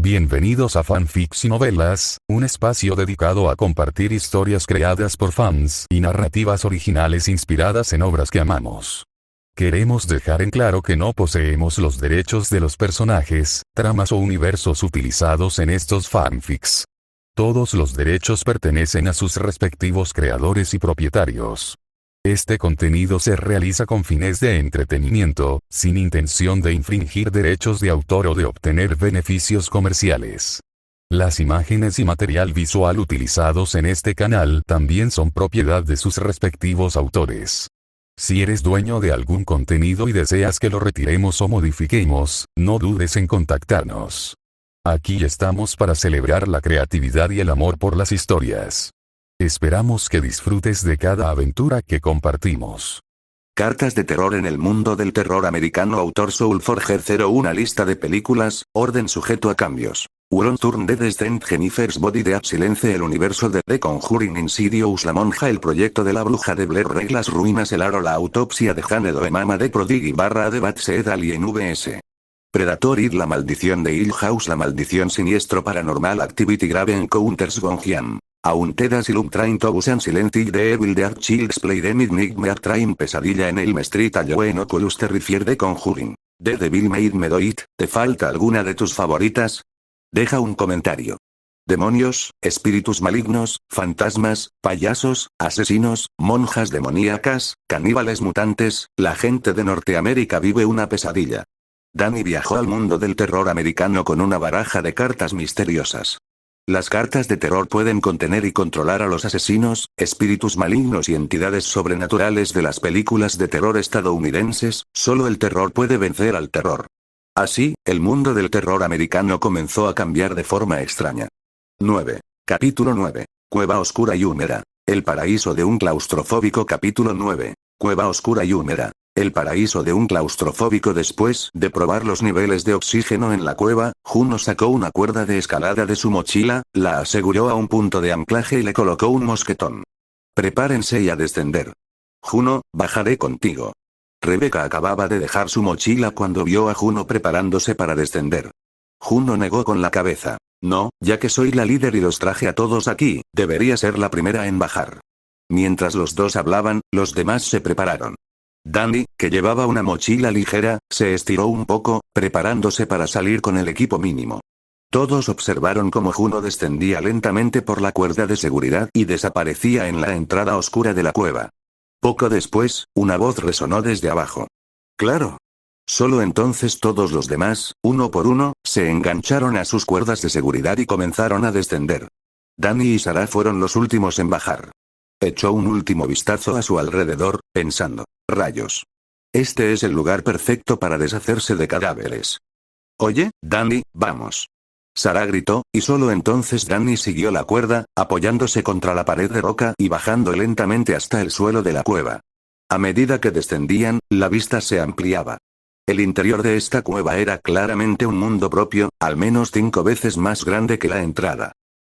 Bienvenidos a Fanfics y Novelas, un espacio dedicado a compartir historias creadas por fans y narrativas originales inspiradas en obras que amamos. Queremos dejar en claro que no poseemos los derechos de los personajes, tramas o universos utilizados en estos fanfics. Todos los derechos pertenecen a sus respectivos creadores y propietarios. Este contenido se realiza con fines de entretenimiento, sin intención de infringir derechos de autor o de obtener beneficios comerciales. Las imágenes y material visual utilizados en este canal también son propiedad de sus respectivos autores. Si eres dueño de algún contenido y deseas que lo retiremos o modifiquemos, no dudes en contactarnos. Aquí estamos para celebrar la creatividad y el amor por las historias. Esperamos que disfrutes de cada aventura que compartimos. Cartas de terror en el mundo del terror americano. Autor Soulforger 01. Lista de películas, orden sujeto a cambios. Uron Turn Dead Descent Jennifer's Body The Silence. El universo de The Conjuring. Insidious. La monja. El proyecto de la bruja de Blair. Reglas. Ruinas. El aro. La autopsia de Janet Oemama de Prodigy / de Bad Seed Alien vs. Predator Id. La maldición de Hill House. La maldición siniestro. Paranormal Activity. Grave Encounters Gonjiam. Haunted Asylum Train to Busan Silent Hill. The Evil Dead Childs Playdemic Nightmare Train. Pesadilla en Elm Street. Allowen Oculus Terrifier. The Conjuring. The Devil Made Me Do It. ¿Te falta alguna de tus favoritas? Deja un comentario. Demonios, espíritus malignos, fantasmas, payasos, asesinos, monjas demoníacas, caníbales mutantes, la gente de Norteamérica vive una pesadilla. Danny viajó al mundo del terror americano con una baraja de cartas misteriosas. Las cartas de terror pueden contener y controlar a los asesinos, espíritus malignos y entidades sobrenaturales de las películas de terror estadounidenses. Solo el terror puede vencer al terror. Así, el mundo del terror americano comenzó a cambiar de forma extraña. 9. Capítulo 9. Cueva oscura y húmeda. El paraíso de un claustrofóbico. Capítulo 9. Cueva oscura y húmeda. El paraíso de un claustrofóbico. Después de probar los niveles de oxígeno en la cueva, Juno sacó una cuerda de escalada de su mochila, la aseguró a un punto de anclaje y le colocó un mosquetón. Prepárense y a descender. Juno, bajaré contigo. Rebecca acababa de dejar su mochila cuando vio a Juno preparándose para descender. Juno negó con la cabeza. No, ya que soy la líder y los traje a todos aquí, debería ser la primera en bajar. Mientras los dos hablaban, los demás se prepararon. Danny, que llevaba una mochila ligera, se estiró un poco, preparándose para salir con el equipo mínimo. Todos observaron cómo Juno descendía lentamente por la cuerda de seguridad y desaparecía en la entrada oscura de la cueva. Poco después, una voz resonó desde abajo. ¡Claro! Solo entonces todos los demás, uno por uno, se engancharon a sus cuerdas de seguridad y comenzaron a descender. Danny y Sarah fueron los últimos en bajar. Echó un último vistazo a su alrededor, pensando, rayos. Este es el lugar perfecto para deshacerse de cadáveres. Oye, Danny, vamos. Sarah gritó, y solo entonces Danny siguió la cuerda, apoyándose contra la pared de roca y bajando lentamente hasta el suelo de la cueva. A medida que descendían, la vista se ampliaba. El interior de esta cueva era claramente un mundo propio, al menos 5 veces más grande que la entrada.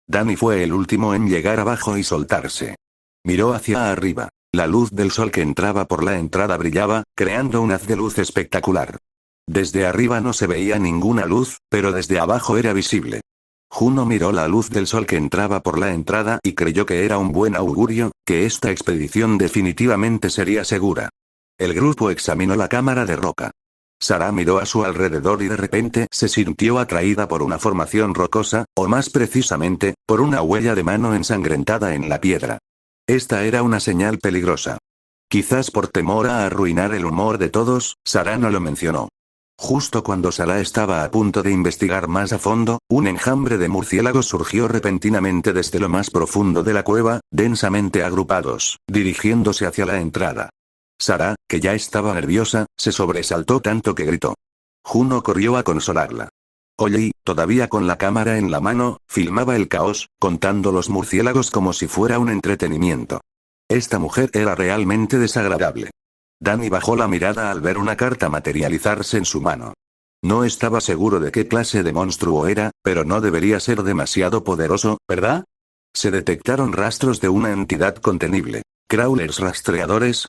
Danny fue el último en llegar abajo y soltarse. Miró hacia arriba. La luz del sol que entraba por la entrada brillaba, creando un haz de luz espectacular. Desde arriba no se veía ninguna luz, pero desde abajo era visible. Juno miró la luz del sol que entraba por la entrada y creyó que era un buen augurio, que esta expedición definitivamente sería segura. El grupo examinó la cámara de roca. Sarah miró a su alrededor y de repente se sintió atraída por una formación rocosa, o más precisamente, por una huella de mano ensangrentada en la piedra. Esta era una señal peligrosa. Quizás por temor a arruinar el humor de todos, Sarah no lo mencionó. Justo cuando Sarah estaba a punto de investigar más a fondo, un enjambre de murciélagos surgió repentinamente desde lo más profundo de la cueva, densamente agrupados, dirigiéndose hacia la entrada. Sarah, que ya estaba nerviosa, se sobresaltó tanto que gritó. Juno corrió a consolarla. Oye, todavía con la cámara en la mano, filmaba el caos, contando los murciélagos como si fuera un entretenimiento. Esta mujer era realmente desagradable. Danny bajó la mirada al ver una carta materializarse en su mano. No estaba seguro de qué clase de monstruo era, pero no debería ser demasiado poderoso, ¿verdad? Se detectaron rastros de una entidad contenible. ¿Crawlers rastreadores?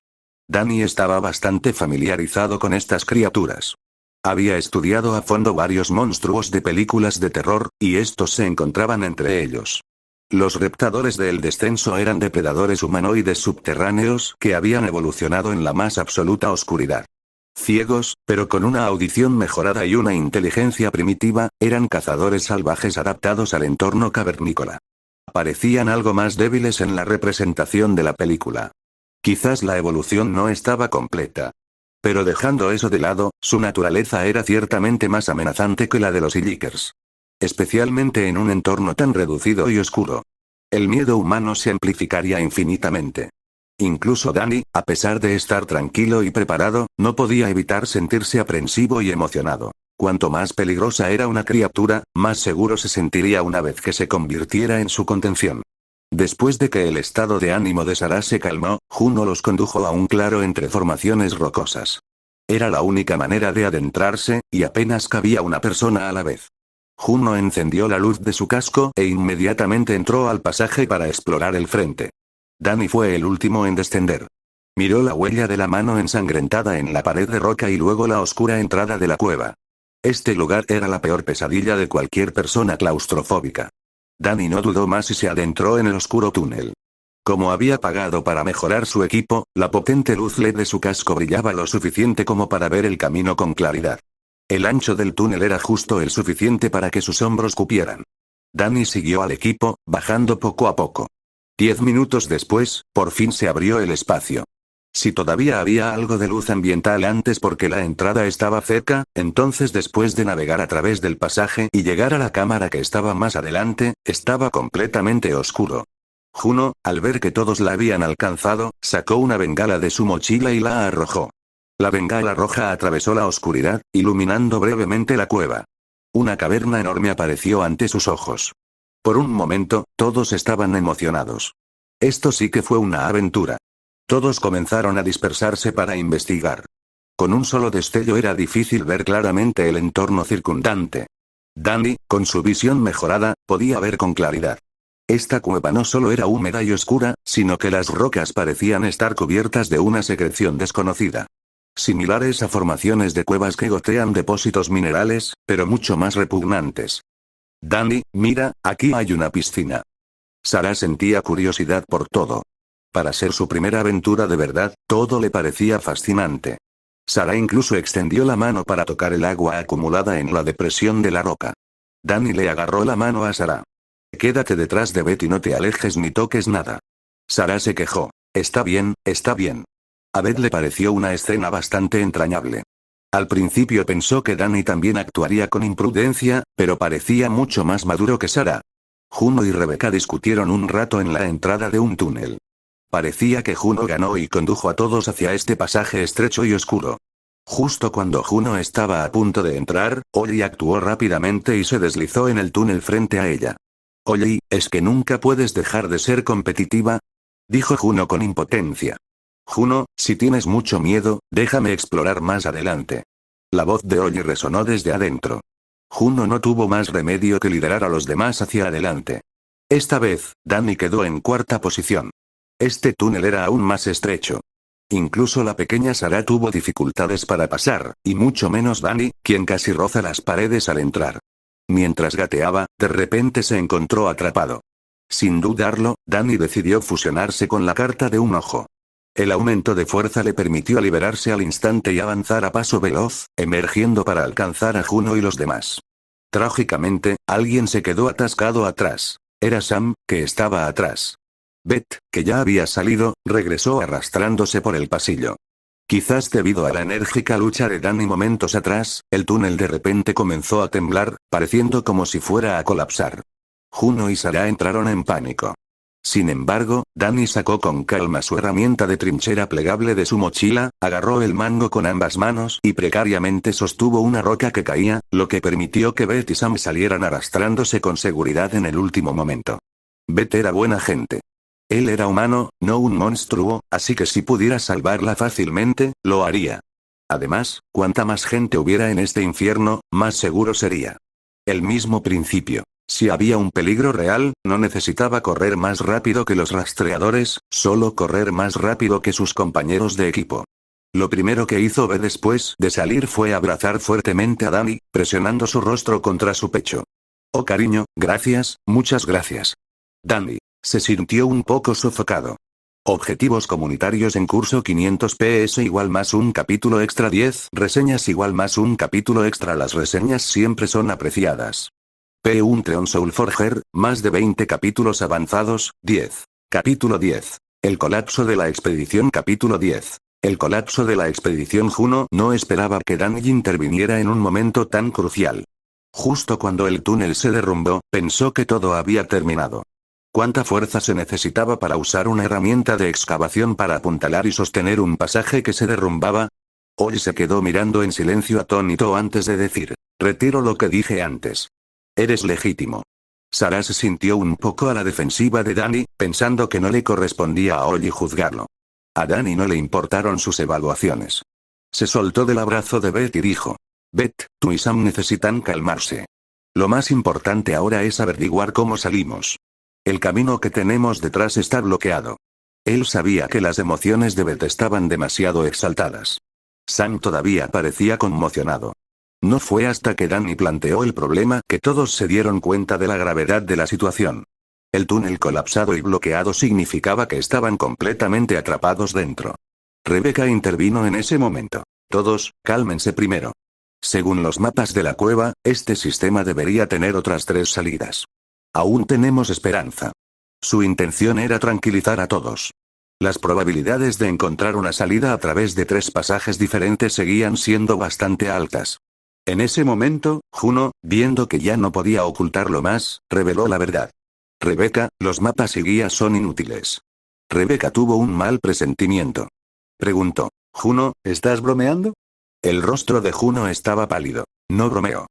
Danny estaba bastante familiarizado con estas criaturas. Había estudiado a fondo varios monstruos de películas de terror, y estos se encontraban entre ellos. Los reptadores del descenso eran depredadores humanoides subterráneos que habían evolucionado en la más absoluta oscuridad. Ciegos, pero con una audición mejorada y una inteligencia primitiva, eran cazadores salvajes adaptados al entorno cavernícola. Parecían algo más débiles en la representación de la película. Quizás la evolución no estaba completa. Pero dejando eso de lado, su naturaleza era ciertamente más amenazante que la de los Illikers. Especialmente en un entorno tan reducido y oscuro. El miedo humano se amplificaría infinitamente. Incluso Danny, a pesar de estar tranquilo y preparado, no podía evitar sentirse aprensivo y emocionado. Cuanto más peligrosa era una criatura, más seguro se sentiría una vez que se convirtiera en su contención. Después de que el estado de ánimo de Sarah se calmó, Juno los condujo a un claro entre formaciones rocosas. Era la única manera de adentrarse, y apenas cabía una persona a la vez. Juno encendió la luz de su casco e inmediatamente entró al pasaje para explorar el frente. Danny fue el último en descender. Miró la huella de la mano ensangrentada en la pared de roca y luego la oscura entrada de la cueva. Este lugar era la peor pesadilla de cualquier persona claustrofóbica. Danny no dudó más y se adentró en el oscuro túnel. Como había pagado para mejorar su equipo, la potente luz LED de su casco brillaba lo suficiente como para ver el camino con claridad. El ancho del túnel era justo el suficiente para que sus hombros cupieran. Danny siguió al equipo, bajando poco a poco. 10 minutos después, por fin se abrió el espacio. Si todavía había algo de luz ambiental antes porque la entrada estaba cerca, entonces después de navegar a través del pasaje y llegar a la cámara que estaba más adelante, estaba completamente oscuro. Juno, al ver que todos la habían alcanzado, sacó una bengala de su mochila y la arrojó. La bengala roja atravesó la oscuridad, iluminando brevemente la cueva. Una caverna enorme apareció ante sus ojos. Por un momento, todos estaban emocionados. Esto sí que fue una aventura. Todos comenzaron a dispersarse para investigar. Con un solo destello era difícil ver claramente el entorno circundante. Danny, con su visión mejorada, podía ver con claridad. Esta cueva no solo era húmeda y oscura, sino que las rocas parecían estar cubiertas de una secreción desconocida. Similares a formaciones de cuevas que gotean depósitos minerales, pero mucho más repugnantes. Danny, mira, aquí hay una piscina. Sarah sentía curiosidad por todo. Para ser su primera aventura de verdad, todo le parecía fascinante. Sarah incluso extendió la mano para tocar el agua acumulada en la depresión de la roca. Danny le agarró la mano a Sarah. Quédate detrás de Beth y no te alejes ni toques nada. Sarah se quejó. Está bien, está bien. A Beth le pareció una escena bastante entrañable. Al principio pensó que Danny también actuaría con imprudencia, pero parecía mucho más maduro que Sarah. Juno y Rebecca discutieron un rato en la entrada de un túnel. Parecía que Juno ganó y condujo a todos hacia este pasaje estrecho y oscuro. Justo cuando Juno estaba a punto de entrar, Ollie actuó rápidamente y se deslizó en el túnel frente a ella. Ollie, ¿es que nunca puedes dejar de ser competitiva?, dijo Juno con impotencia. Juno, si tienes mucho miedo, déjame explorar más adelante. La voz de Ollie resonó desde adentro. Juno no tuvo más remedio que liderar a los demás hacia adelante. Esta vez, Danny quedó en cuarta posición. Este túnel era aún más estrecho. Incluso la pequeña Sarah tuvo dificultades para pasar, y mucho menos Danny, quien casi roza las paredes al entrar. Mientras gateaba, de repente se encontró atrapado. Sin dudarlo, Danny decidió fusionarse con la carta de un ojo. El aumento de fuerza le permitió liberarse al instante y avanzar a paso veloz, emergiendo para alcanzar a Juno y los demás. Trágicamente, alguien se quedó atascado atrás. Era Sam, que estaba atrás. Beth, que ya había salido, regresó arrastrándose por el pasillo. Quizás debido a la enérgica lucha de Danny momentos atrás, el túnel de repente comenzó a temblar, pareciendo como si fuera a colapsar. Juno y Sarah entraron en pánico. Sin embargo, Danny sacó con calma su herramienta de trinchera plegable de su mochila, agarró el mango con ambas manos y precariamente sostuvo una roca que caía, lo que permitió que Beth y Sam salieran arrastrándose con seguridad en el último momento. Beth era buena gente. Él era humano, no un monstruo, así que si pudiera salvarla fácilmente, lo haría. Además, cuanta más gente hubiera en este infierno, más seguro sería. El mismo principio. Si había un peligro real, no necesitaba correr más rápido que los rastreadores, solo correr más rápido que sus compañeros de equipo. Lo primero que hizo B después de salir fue abrazar fuertemente a Danny, presionando su rostro contra su pecho. Oh cariño, gracias, muchas gracias. Danny se sintió un poco sofocado. Objetivos comunitarios en curso 500 PS igual más un capítulo extra 10 reseñas igual más un capítulo extra. Las reseñas siempre son apreciadas. P1 Treon Soulforger, más de 20 capítulos avanzados, 10. Capítulo 10. El colapso de la expedición. Capítulo 10. El colapso de la expedición. Juno no esperaba que Danny interviniera en un momento tan crucial. Justo cuando el túnel se derrumbó, pensó que todo había terminado. ¿Cuánta fuerza se necesitaba para usar una herramienta de excavación para apuntalar y sostener un pasaje que se derrumbaba? Hoy se quedó mirando en silencio atónito antes de decir: retiro lo que dije antes. Eres legítimo. Sarah se sintió un poco a la defensiva de Danny, pensando que no le correspondía a Ollie juzgarlo. A Danny no le importaron sus evaluaciones. Se soltó del abrazo de Beth y dijo: Beth, tú y Sam necesitan calmarse. Lo más importante ahora es averiguar cómo salimos. El camino que tenemos detrás está bloqueado. Él sabía que las emociones de Beth estaban demasiado exaltadas. Sam todavía parecía conmocionado. No fue hasta que Danny planteó el problema que todos se dieron cuenta de la gravedad de la situación. El túnel colapsado y bloqueado significaba que estaban completamente atrapados dentro. Rebecca intervino en ese momento. Todos, cálmense primero. Según los mapas de la cueva, este sistema debería tener otras 3 salidas. Aún tenemos esperanza. Su intención era tranquilizar a todos. Las probabilidades de encontrar una salida a través de 3 pasajes diferentes seguían siendo bastante altas. En ese momento, Juno, viendo que ya no podía ocultarlo más, reveló la verdad. Rebecca, los mapas y guías son inútiles. Rebecca tuvo un mal presentimiento. Preguntó: Juno, ¿estás bromeando? El rostro de Juno estaba pálido. No bromeo.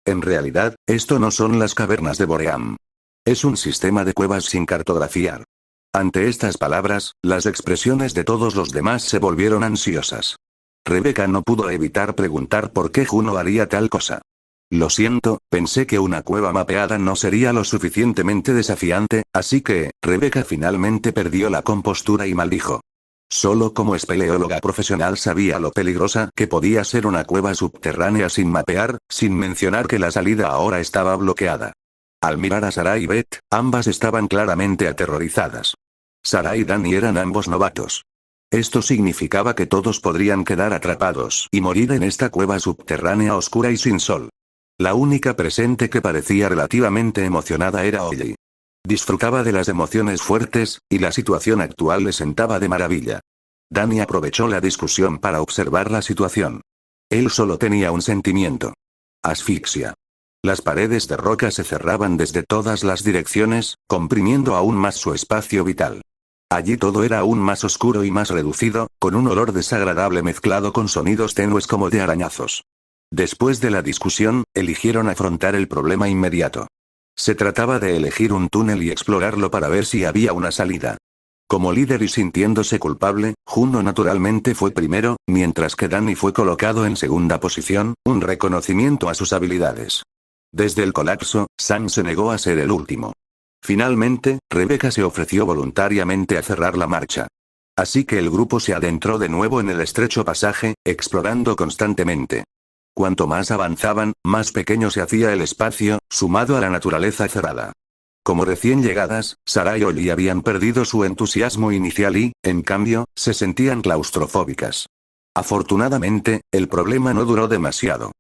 En realidad, esto no son las cavernas de Boream. Es un sistema de cuevas sin cartografiar. Ante estas palabras, las expresiones de todos los demás se volvieron ansiosas. Rebecca no pudo evitar preguntar por qué Juno haría tal cosa. Lo siento, pensé que una cueva mapeada no sería lo suficientemente desafiante, así que, Rebecca finalmente perdió la compostura y maldijo. Solo como espeleóloga profesional sabía lo peligrosa que podía ser una cueva subterránea sin mapear, sin mencionar que la salida ahora estaba bloqueada. Al mirar a Sarah y Beth, ambas estaban claramente aterrorizadas. Sarah y Danny eran ambos novatos. Esto significaba que todos podrían quedar atrapados y morir en esta cueva subterránea oscura y sin sol. La única presente que parecía relativamente emocionada era Ollie. Disfrutaba de las emociones fuertes, y la situación actual le sentaba de maravilla. Danny aprovechó la discusión para observar la situación. Él solo tenía un sentimiento: asfixia. Las paredes de roca se cerraban desde todas las direcciones, comprimiendo aún más su espacio vital. Allí todo era aún más oscuro y más reducido, con un olor desagradable mezclado con sonidos tenues como de arañazos. Después de la discusión, eligieron afrontar el problema inmediato. Se trataba de elegir un túnel y explorarlo para ver si había una salida. Como líder y sintiéndose culpable, Juno naturalmente fue primero, mientras que Danny fue colocado en segunda posición, un reconocimiento a sus habilidades. Desde el colapso, Sam se negó a ser el último. Finalmente, Rebecca se ofreció voluntariamente a cerrar la marcha. Así que el grupo se adentró de nuevo en el estrecho pasaje, explorando constantemente. Cuanto más avanzaban, más pequeño se hacía el espacio, sumado a la naturaleza cerrada. Como recién llegadas, Sarah y Ollie habían perdido su entusiasmo inicial y, en cambio, se sentían claustrofóbicas. Afortunadamente, el problema no duró demasiado.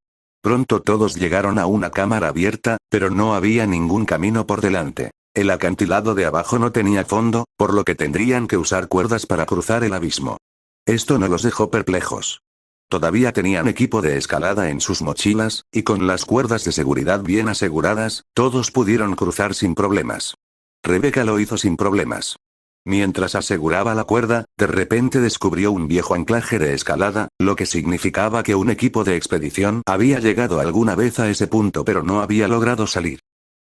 Pronto todos llegaron a una cámara abierta, pero no había ningún camino por delante. El acantilado de abajo no tenía fondo, por lo que tendrían que usar cuerdas para cruzar el abismo. Esto no los dejó perplejos. Todavía tenían equipo de escalada en sus mochilas, y con las cuerdas de seguridad bien aseguradas, todos pudieron cruzar sin problemas. Rebecca lo hizo sin problemas. Mientras aseguraba la cuerda, de repente descubrió un viejo anclaje de escalada, lo que significaba que un equipo de expedición había llegado alguna vez a ese punto pero no había logrado salir.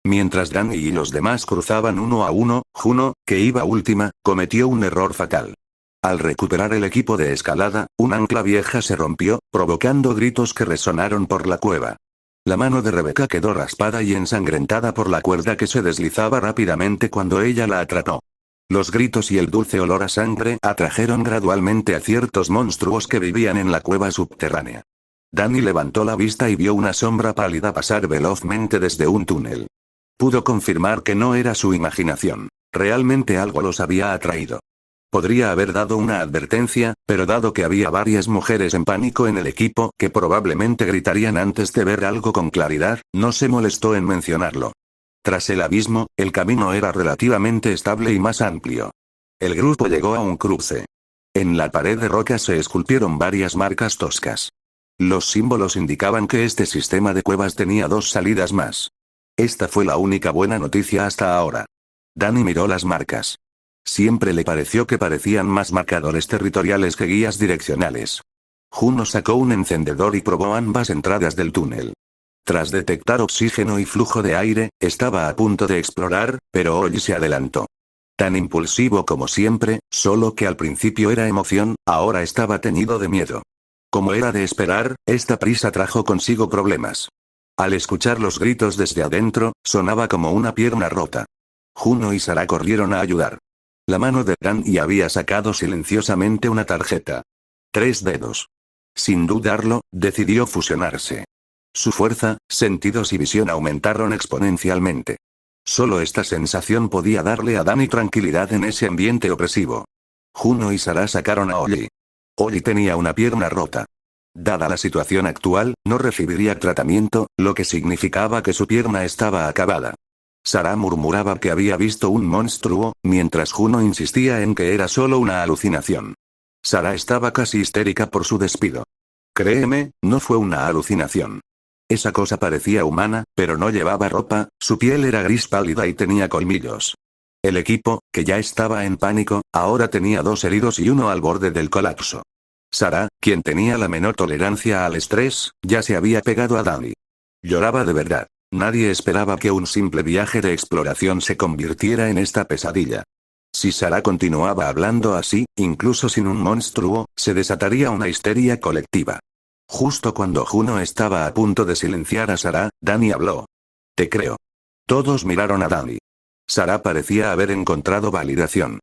Mientras Danny y los demás cruzaban uno a uno, Juno, que iba última, cometió un error fatal. Al recuperar el equipo de escalada, un ancla vieja se rompió, provocando gritos que resonaron por la cueva. La mano de Rebecca quedó raspada y ensangrentada por la cuerda que se deslizaba rápidamente cuando ella la atrapó. Los gritos y el dulce olor a sangre atrajeron gradualmente a ciertos monstruos que vivían en la cueva subterránea. Danny levantó la vista y vio una sombra pálida pasar velozmente desde un túnel. Pudo confirmar que no era su imaginación. Realmente algo los había atraído. Podría haber dado una advertencia, pero dado que había varias mujeres en pánico en el equipo que probablemente gritarían antes de ver algo con claridad, no se molestó en mencionarlo. Tras el abismo, el camino era relativamente estable y más amplio. El grupo llegó a un cruce. En la pared de roca se esculpieron varias marcas toscas. Los símbolos indicaban que este sistema de cuevas tenía 2 salidas más. Esta fue la única buena noticia hasta ahora. Danny miró las marcas. Siempre le pareció que parecían más marcadores territoriales que guías direccionales. Juno sacó un encendedor y probó ambas entradas del túnel. Tras detectar oxígeno y flujo de aire, estaba a punto de explorar, pero Ollie se adelantó. Tan impulsivo como siempre, solo que al principio era emoción, ahora estaba teñido de miedo. Como era de esperar, esta prisa trajo consigo problemas. Al escuchar los gritos desde adentro, sonaba como una pierna rota. Juno y Sarah corrieron a ayudar. La mano de Danny había sacado silenciosamente una tarjeta. 3 dedos. Sin dudarlo, decidió fusionarse. Su fuerza, sentidos y visión aumentaron exponencialmente. Solo esta sensación podía darle a Danny tranquilidad en ese ambiente opresivo. Juno y Sarah sacaron a Ollie. Ollie tenía una pierna rota. Dada la situación actual, no recibiría tratamiento, lo que significaba que su pierna estaba acabada. Sarah murmuraba que había visto un monstruo, mientras Juno insistía en que era solo una alucinación. Sarah estaba casi histérica por su despido. Créeme, no fue una alucinación. Esa cosa parecía humana, pero no llevaba ropa, su piel era gris pálida y tenía colmillos. El equipo, que ya estaba en pánico, ahora tenía 2 heridos y uno al borde del colapso. Sarah, quien tenía la menor tolerancia al estrés, ya se había pegado a Danny. Lloraba de verdad. Nadie esperaba que un simple viaje de exploración se convirtiera en esta pesadilla. Si Sarah continuaba hablando así, incluso sin un monstruo, se desataría una histeria colectiva. Justo cuando Juno estaba a punto de silenciar a Sarah, Danny habló. Te creo. Todos miraron a Danny. Sarah parecía haber encontrado validación.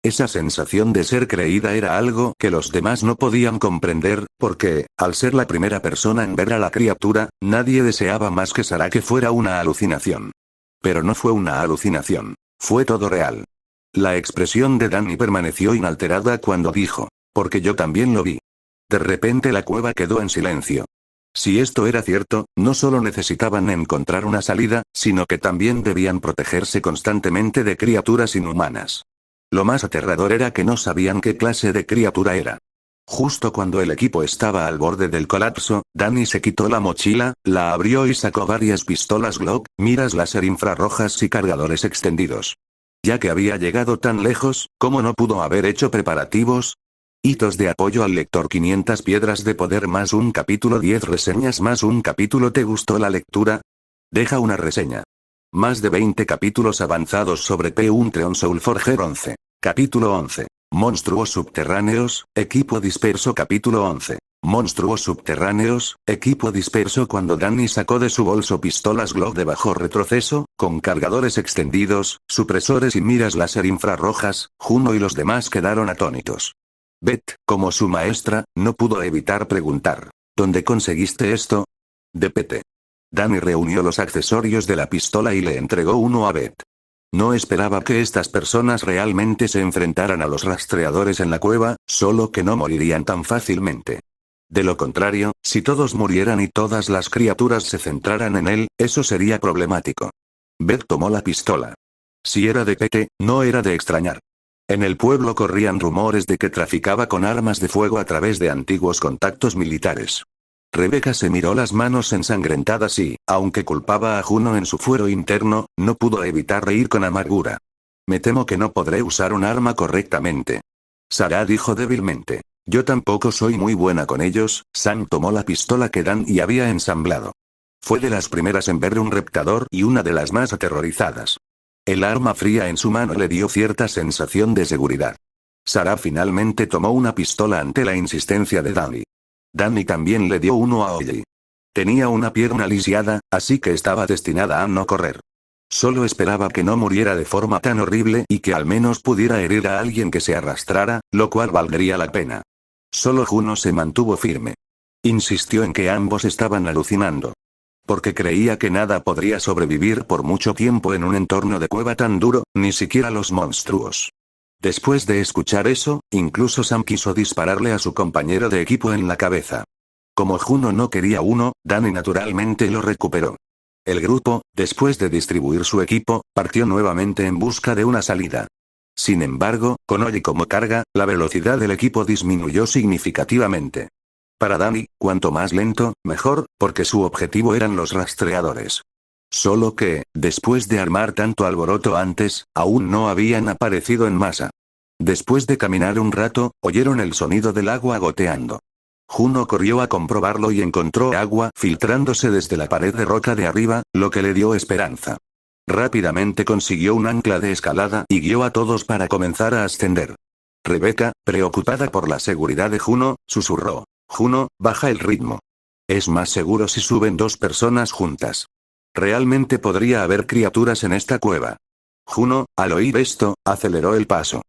Esa sensación de ser creída era algo que los demás no podían comprender, porque, al ser la primera persona en ver a la criatura, nadie deseaba más que Sarah que fuera una alucinación. Pero no fue una alucinación. Fue todo real. La expresión de Danny permaneció inalterada cuando dijo, porque yo también lo vi. De repente la cueva quedó en silencio. Si esto era cierto, no solo necesitaban encontrar una salida, sino que también debían protegerse constantemente de criaturas inhumanas. Lo más aterrador era que no sabían qué clase de criatura era. Justo cuando el equipo estaba al borde del colapso, Danny se quitó la mochila, la abrió y sacó varias pistolas Glock, miras láser infrarrojas y cargadores extendidos. Ya que había llegado tan lejos, ¿cómo no pudo haber hecho preparativos? Hitos de apoyo al lector 500 piedras de poder más un capítulo 10 reseñas más un capítulo. ¿Te gustó la lectura? Deja una reseña. Más de 20 capítulos avanzados sobre P1 Soulforger 11. Capítulo 11. Monstruos subterráneos, equipo disperso. Capítulo 11. Monstruos subterráneos, equipo disperso. Cuando Danny sacó de su bolso pistolas Glock de bajo retroceso, con cargadores extendidos, supresores y miras láser infrarrojas, Juno y los demás quedaron atónitos. Beth, como su maestra, no pudo evitar preguntar. ¿Dónde conseguiste esto? De Pete. Danny reunió los accesorios de la pistola y le entregó uno a Beth. No esperaba que estas personas realmente se enfrentaran a los rastreadores en la cueva, solo que no morirían tan fácilmente. De lo contrario, si todos murieran y todas las criaturas se centraran en él, eso sería problemático. Beth tomó la pistola. Si era de Pete, no era de extrañar. En el pueblo corrían rumores de que traficaba con armas de fuego a través de antiguos contactos militares. Rebecca se miró las manos ensangrentadas y, aunque culpaba a Juno en su fuero interno, no pudo evitar reír con amargura. Me temo que no podré usar un arma correctamente. Sarah dijo débilmente. Yo tampoco soy muy buena con ellos. Sam tomó la pistola que Danny había ensamblado. Fue de las primeras en ver un reptador y una de las más aterrorizadas. El arma fría en su mano le dio cierta sensación de seguridad. Sarah finalmente tomó una pistola ante la insistencia de Danny. Danny también le dio uno a Ollie. Tenía una pierna lisiada, así que estaba destinada a no correr. Solo esperaba que no muriera de forma tan horrible y que al menos pudiera herir a alguien que se arrastrara, lo cual valdría la pena. Solo Juno se mantuvo firme. Insistió en que ambos estaban alucinando. Porque creía que nada podría sobrevivir por mucho tiempo en un entorno de cueva tan duro, ni siquiera los monstruos. Después de escuchar eso, incluso Sam quiso dispararle a su compañero de equipo en la cabeza. Como Juno no quería uno, Danny naturalmente lo recuperó. El grupo, después de distribuir su equipo, partió nuevamente en busca de una salida. Sin embargo, con Ollie como carga, la velocidad del equipo disminuyó significativamente. Para Danny, cuanto más lento, mejor, porque su objetivo eran los rastreadores. Solo que, después de armar tanto alboroto antes, aún no habían aparecido en masa. Después de caminar un rato, oyeron el sonido del agua goteando. Juno corrió a comprobarlo y encontró agua filtrándose desde la pared de roca de arriba, lo que le dio esperanza. Rápidamente consiguió un ancla de escalada y guió a todos para comenzar a ascender. Rebecca, preocupada por la seguridad de Juno, susurró: «Juno, baja el ritmo. Es más seguro si suben dos personas juntas. Realmente podría haber criaturas en esta cueva». Juno, al oír esto, aceleró el paso.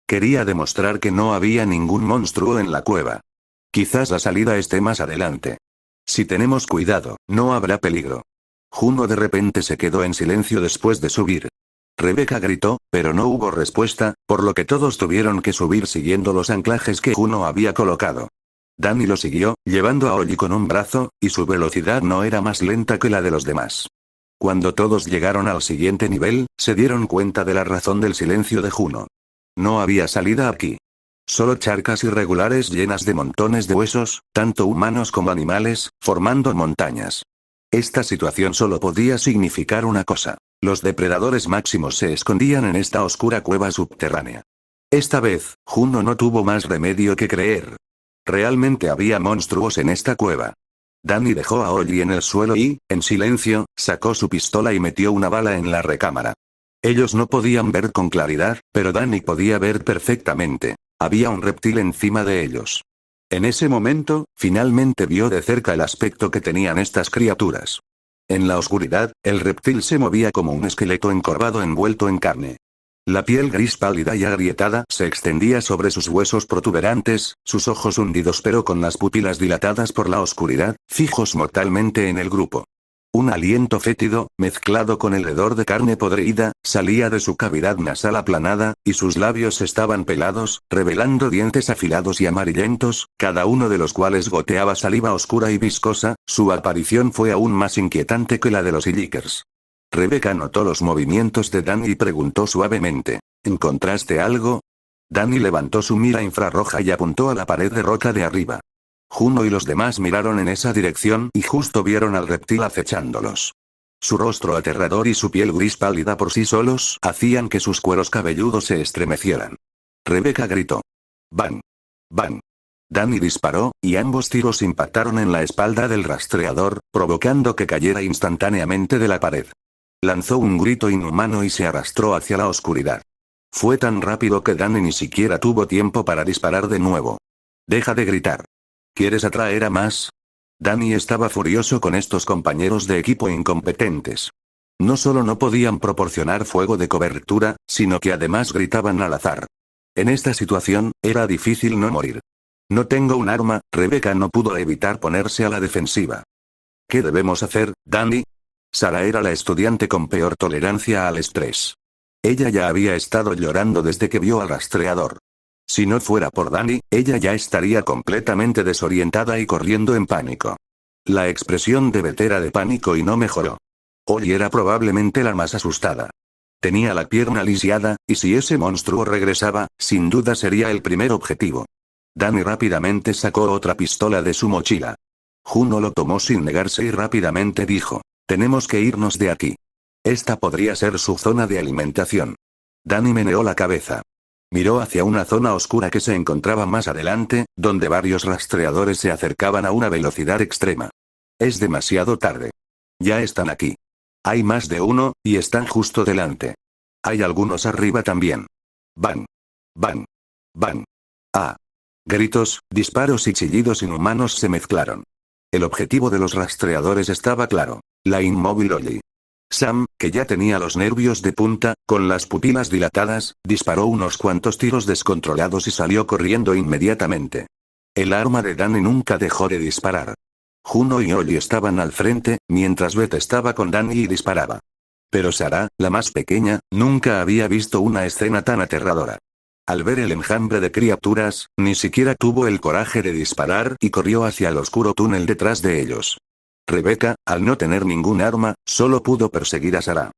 Quería demostrar que no había ningún monstruo en la cueva. Quizás la salida esté más adelante. Si tenemos cuidado, no habrá peligro. Juno de repente se quedó en silencio después de subir. Rebecca gritó, pero no hubo respuesta, por lo que todos tuvieron que subir siguiendo los anclajes que Juno había colocado. Danny lo siguió, llevando a Ollie con un brazo, y su velocidad no era más lenta que la de los demás. Cuando todos llegaron al siguiente nivel, se dieron cuenta de la razón del silencio de Juno. No había salida aquí. Solo charcas irregulares llenas de montones de huesos, tanto humanos como animales, formando montañas. Esta situación solo podía significar una cosa: los depredadores máximos se escondían en esta oscura cueva subterránea. Esta vez, Juno no tuvo más remedio que creer. Realmente había monstruos en esta cueva. Danny dejó a Ollie en el suelo y, en silencio, sacó su pistola y metió una bala en la recámara. Ellos no podían ver con claridad, pero Danny podía ver perfectamente. Había un reptil encima de ellos. En ese momento, finalmente vio de cerca el aspecto que tenían estas criaturas. En la oscuridad, el reptil se movía como un esqueleto encorvado envuelto en carne. La piel gris pálida y agrietada se extendía sobre sus huesos protuberantes, sus ojos hundidos pero con las pupilas dilatadas por la oscuridad, fijos mortalmente en el grupo. Un aliento fétido, mezclado con el hedor de carne podrida, salía de su cavidad nasal aplanada, y sus labios estaban pelados, revelando dientes afilados y amarillentos, cada uno de los cuales goteaba saliva oscura y viscosa. Su aparición fue aún más inquietante que la de los Illikers. Rebecca notó los movimientos de Danny y preguntó suavemente: ¿encontraste algo? Danny levantó su mira infrarroja y apuntó a la pared de roca de arriba. Juno y los demás miraron en esa dirección y justo vieron al reptil acechándolos. Su rostro aterrador y su piel gris pálida por sí solos hacían que sus cueros cabelludos se estremecieran. Rebecca gritó: «¡Van! ¡Van!». Danny disparó, y ambos tiros impactaron en la espalda del rastreador, provocando que cayera instantáneamente de la pared. Lanzó un grito inhumano y se arrastró hacia la oscuridad. Fue tan rápido que Danny ni siquiera tuvo tiempo para disparar de nuevo. «Deja de gritar. ¿Quieres atraer a más?». Danny estaba furioso con estos compañeros de equipo incompetentes. No solo no podían proporcionar fuego de cobertura, sino que además gritaban al azar. En esta situación, era difícil no morir. «No tengo un arma», Rebecca no pudo evitar ponerse a la defensiva. «¿Qué debemos hacer, Danny?». Sara era la estudiante con peor tolerancia al estrés. Ella ya había estado llorando desde que vio al rastreador. Si no fuera por Danny, ella ya estaría completamente desorientada y corriendo en pánico. La expresión de Beth era de pánico y no mejoró. Ollie era probablemente la más asustada. Tenía la pierna lisiada, y si ese monstruo regresaba, sin duda sería el primer objetivo. Danny rápidamente sacó otra pistola de su mochila. Juno lo tomó sin negarse y rápidamente dijo: «Tenemos que irnos de aquí. Esta podría ser su zona de alimentación». Danny meneó la cabeza. Miró hacia una zona oscura que se encontraba más adelante, donde varios rastreadores se acercaban a una velocidad extrema. «Es demasiado tarde. Ya están aquí. Hay más de uno, y están justo delante. Hay algunos arriba también. Van. Van. Van». Ah. Gritos, disparos y chillidos inhumanos se mezclaron. El objetivo de los rastreadores estaba claro: la inmóvil Ollie. Sam, que ya tenía los nervios de punta, con las pupilas dilatadas, disparó unos cuantos tiros descontrolados y salió corriendo inmediatamente. El arma de Danny nunca dejó de disparar. Juno y Ollie estaban al frente, mientras Beth estaba con Danny y disparaba. Pero Sarah, la más pequeña, nunca había visto una escena tan aterradora. Al ver el enjambre de criaturas, ni siquiera tuvo el coraje de disparar y corrió hacia el oscuro túnel detrás de ellos. Rebecca, al no tener ningún arma, solo pudo perseguir a Sarah.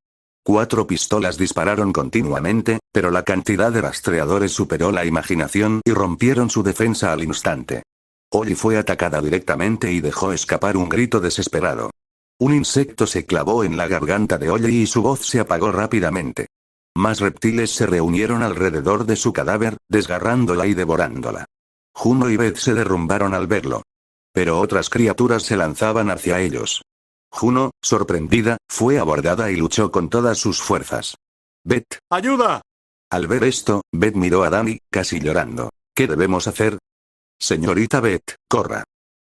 4 pistolas dispararon continuamente, pero la cantidad de rastreadores superó la imaginación y rompieron su defensa al instante. Ollie fue atacada directamente y dejó escapar un grito desesperado. Un insecto se clavó en la garganta de Ollie y su voz se apagó rápidamente. Más reptiles se reunieron alrededor de su cadáver, desgarrándola y devorándola. Juno y Beth se derrumbaron al verlo. Pero otras criaturas se lanzaban hacia ellos. Juno, sorprendida, fue abordada y luchó con todas sus fuerzas. Beth, ¡ayuda! Al ver esto, Beth miró a Danny, casi llorando. ¿Qué debemos hacer? Señorita Beth, corra.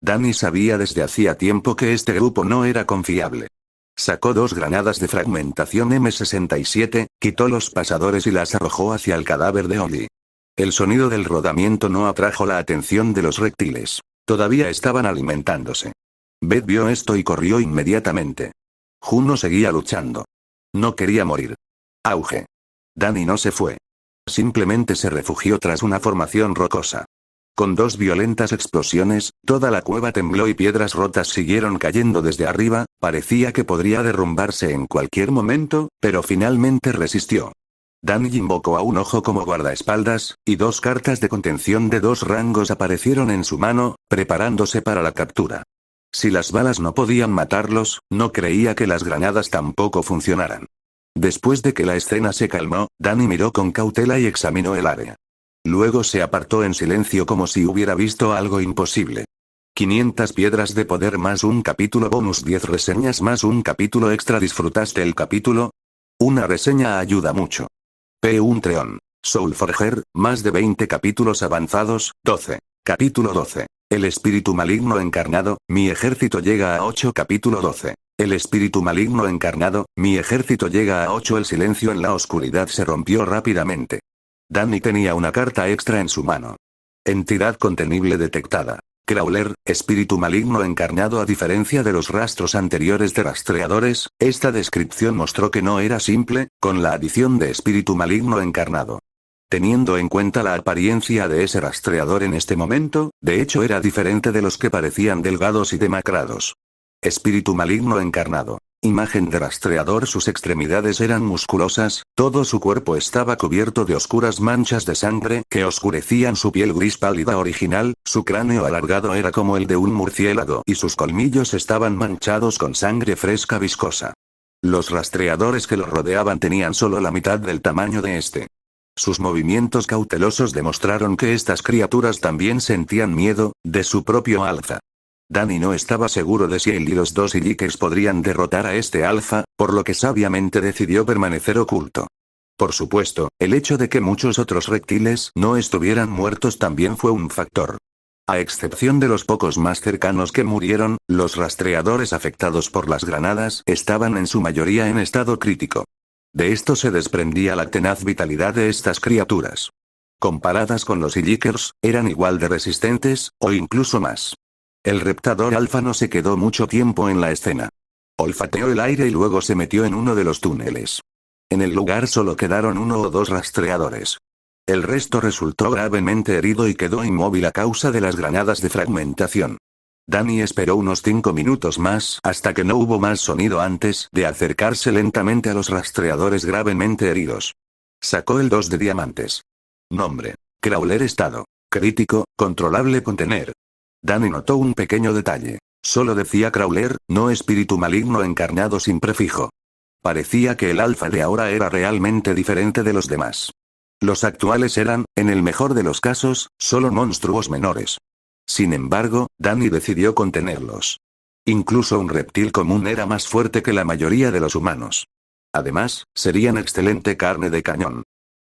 Danny sabía desde hacía tiempo que este grupo no era confiable. Sacó 2 granadas de fragmentación M67, quitó los pasadores y las arrojó hacia el cadáver de Ollie. El sonido del rodamiento no atrajo la atención de los reptiles. Todavía estaban alimentándose. Beth vio esto y corrió inmediatamente. Juno seguía luchando. No quería morir. Auge. Danny no se fue. Simplemente se refugió tras una formación rocosa. Con 2 violentas explosiones, toda la cueva tembló y piedras rotas siguieron cayendo desde arriba, parecía que podría derrumbarse en cualquier momento, pero finalmente resistió. Danny invocó a un ojo como guardaespaldas, y 2 cartas de contención de 2 rangos aparecieron en su mano, preparándose para la captura. Si las balas no podían matarlos, no creía que las granadas tampoco funcionaran. Después de que la escena se calmó, Danny miró con cautela y examinó el área. Luego se apartó en silencio como si hubiera visto algo imposible. 500 piedras de poder más un capítulo bonus, 10 reseñas más un capítulo extra. ¿Disfrutaste el capítulo? Una reseña ayuda mucho. Un Treon. Soulforger, más de 20 capítulos avanzados, 12. Capítulo 12. El espíritu maligno encarnado, mi ejército llega a 8. Capítulo 12. El espíritu maligno encarnado, mi ejército llega a 8. El silencio en la oscuridad se rompió rápidamente. Danny tenía una carta extra en su mano. Entidad contenible detectada. Crawler, espíritu maligno encarnado. A diferencia de los rastros anteriores de rastreadores, esta descripción mostró que no era simple, con la adición de espíritu maligno encarnado. Teniendo en cuenta la apariencia de ese rastreador en este momento, de hecho era diferente de los que parecían delgados y demacrados. Espíritu maligno encarnado. Imagen de rastreador. Sus extremidades eran musculosas, todo su cuerpo estaba cubierto de oscuras manchas de sangre que oscurecían su piel gris pálida original, su cráneo alargado era como el de un murciélago y sus colmillos estaban manchados con sangre fresca viscosa. Los rastreadores que lo rodeaban tenían solo la mitad del tamaño de este. Sus movimientos cautelosos demostraron que estas criaturas también sentían miedo, de su propio alfa. Danny no estaba seguro de si él y los 2 Illikers podrían derrotar a este alfa, por lo que sabiamente decidió permanecer oculto. Por supuesto, el hecho de que muchos otros reptiles no estuvieran muertos también fue un factor. A excepción de los pocos más cercanos que murieron, los rastreadores afectados por las granadas estaban en su mayoría en estado crítico. De esto se desprendía la tenaz vitalidad de estas criaturas. Comparadas con los Illikers, eran igual de resistentes, o incluso más. El reptador alfa no se quedó mucho tiempo en la escena. Olfateó el aire y luego se metió en uno de los túneles. En el lugar solo quedaron 1 o 2 rastreadores. El resto resultó gravemente herido y quedó inmóvil a causa de las granadas de fragmentación. Danny esperó unos 5 minutos más hasta que no hubo más sonido antes de acercarse lentamente a los rastreadores gravemente heridos. Sacó el 2 de diamantes. Nombre. Crawler. Estado crítico, controlable. Contener. Danny notó un pequeño detalle. Solo decía Crawler, no espíritu maligno encarnado sin prefijo. Parecía que el alfa de ahora era realmente diferente de los demás. Los actuales eran, en el mejor de los casos, solo monstruos menores. Sin embargo, Danny decidió contenerlos. Incluso un reptil común era más fuerte que la mayoría de los humanos. Además, serían excelente carne de cañón.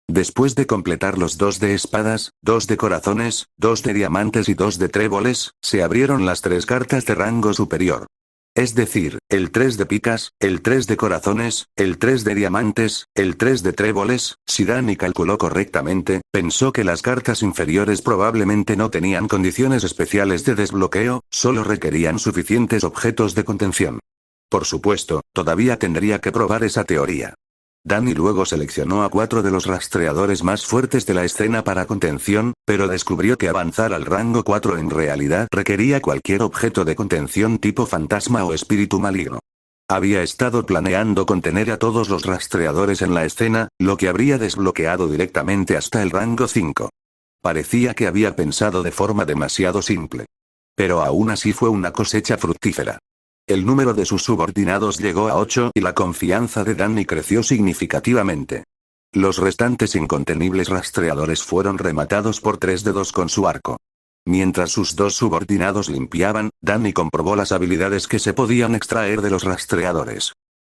Después de completar los 2 de espadas, 2 de corazones, 2 de diamantes y 2 de tréboles, se abrieron las 3 cartas de rango superior. Es decir, el 3 de picas, el 3 de corazones, el 3 de diamantes, el 3 de tréboles. Si Danny calculó correctamente, pensó que las cartas inferiores probablemente no tenían condiciones especiales de desbloqueo, solo requerían suficientes objetos de contención. Por supuesto, todavía tendría que probar esa teoría. Danny luego seleccionó a 4 de los rastreadores más fuertes de la escena para contención, pero descubrió que avanzar al rango 4 en realidad requería cualquier objeto de contención tipo fantasma o espíritu maligno. Había estado planeando contener a todos los rastreadores en la escena, lo que habría desbloqueado directamente hasta el rango 5. Parecía que había pensado de forma demasiado simple. Pero aún así fue una cosecha fructífera. El número de sus subordinados llegó a 8 y la confianza de Danny creció significativamente. Los restantes incontenibles rastreadores fueron rematados por 3 dedos con su arco. Mientras sus 2 subordinados limpiaban, Danny comprobó las habilidades que se podían extraer de los rastreadores.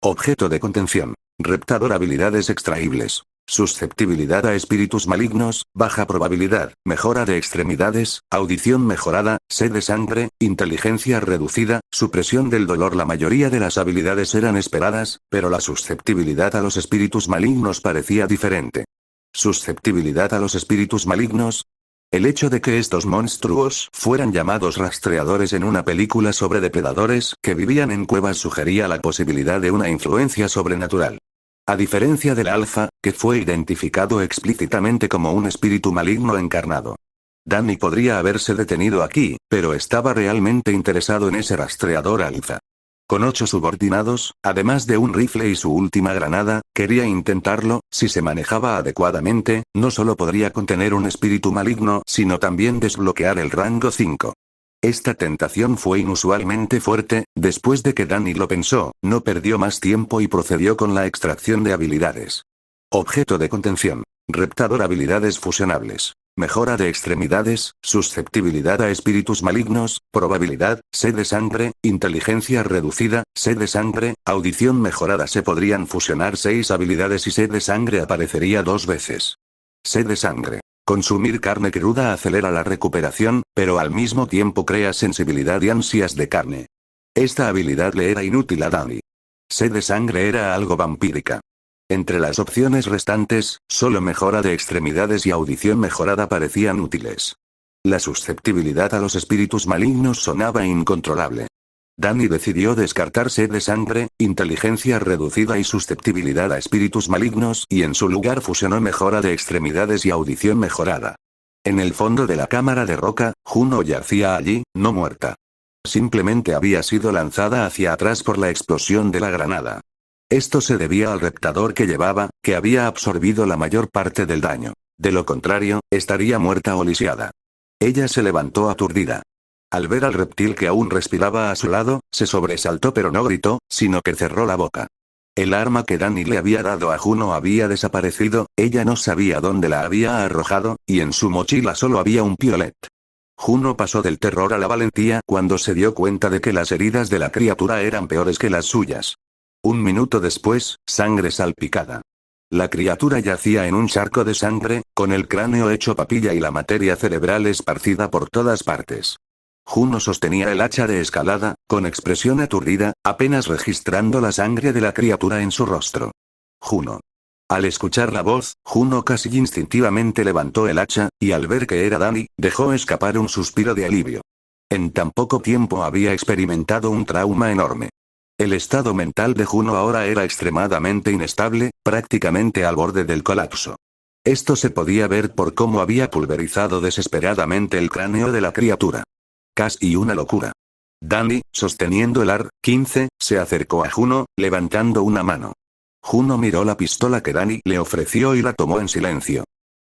Objeto de contención. Reptador habilidades extraíbles. Susceptibilidad a espíritus malignos, baja probabilidad, mejora de extremidades, audición mejorada, sed de sangre, inteligencia reducida, supresión del dolor. La mayoría de las habilidades eran esperadas, pero la susceptibilidad a los espíritus malignos parecía diferente. ¿Susceptibilidad a los espíritus malignos? El hecho de que estos monstruos fueran llamados rastreadores en una película sobre depredadores que vivían en cuevas sugería la posibilidad de una influencia sobrenatural. A diferencia del alfa, que fue identificado explícitamente como un espíritu maligno encarnado. Danny podría haberse detenido aquí, pero estaba realmente interesado en ese rastreador alfa. Con 8 subordinados, además de un rifle y su última granada, quería intentarlo. Si se manejaba adecuadamente, no solo podría contener un espíritu maligno, sino también desbloquear el rango 5. Esta tentación fue inusualmente fuerte. Después de que Danny lo pensó, no perdió más tiempo y procedió con la extracción de habilidades. Objeto de contención. Reptador habilidades fusionables. Mejora de extremidades, susceptibilidad a espíritus malignos, probabilidad, sed de sangre, inteligencia reducida, sed de sangre, audición mejorada. Se podrían fusionar 6 habilidades y sed de sangre aparecería 2 veces. Sed de sangre. Consumir carne cruda acelera la recuperación, pero al mismo tiempo crea sensibilidad y ansias de carne. Esta habilidad le era inútil a Danny. Sed de sangre era algo vampírica. Entre las opciones restantes, solo mejora de extremidades y audición mejorada parecían útiles. La susceptibilidad a los espíritus malignos sonaba incontrolable. Danny decidió descartar sed de sangre, inteligencia reducida y susceptibilidad a espíritus malignos y en su lugar fusionó mejora de extremidades y audición mejorada. En el fondo de la cámara de roca, Juno yacía allí, no muerta. Simplemente había sido lanzada hacia atrás por la explosión de la granada. Esto se debía al reptador que llevaba, que había absorbido la mayor parte del daño. De lo contrario, estaría muerta o lisiada. Ella se levantó aturdida. Al ver al reptil que aún respiraba a su lado, se sobresaltó pero no gritó, sino que cerró la boca. El arma que Danny le había dado a Juno había desaparecido, ella no sabía dónde la había arrojado, y en su mochila solo había un piolet. Juno pasó del terror a la valentía cuando se dio cuenta de que las heridas de la criatura eran peores que las suyas. Un minuto después, sangre salpicada. La criatura yacía en un charco de sangre, con el cráneo hecho papilla y la materia cerebral esparcida por todas partes. Juno sostenía el hacha de escalada, con expresión aturdida, apenas registrando la sangre de la criatura en su rostro. Juno. Al escuchar la voz, Juno casi instintivamente levantó el hacha, y al ver que era Danny, dejó escapar un suspiro de alivio. En tan poco tiempo había experimentado un trauma enorme. El estado mental de Juno ahora era extremadamente inestable, prácticamente al borde del colapso. Esto se podía ver por cómo había pulverizado desesperadamente el cráneo de la criatura. Casi una locura. Danny, sosteniendo el AR-15, se acercó a Juno, levantando una mano. Juno miró la pistola que Danny le ofreció y la tomó en silencio.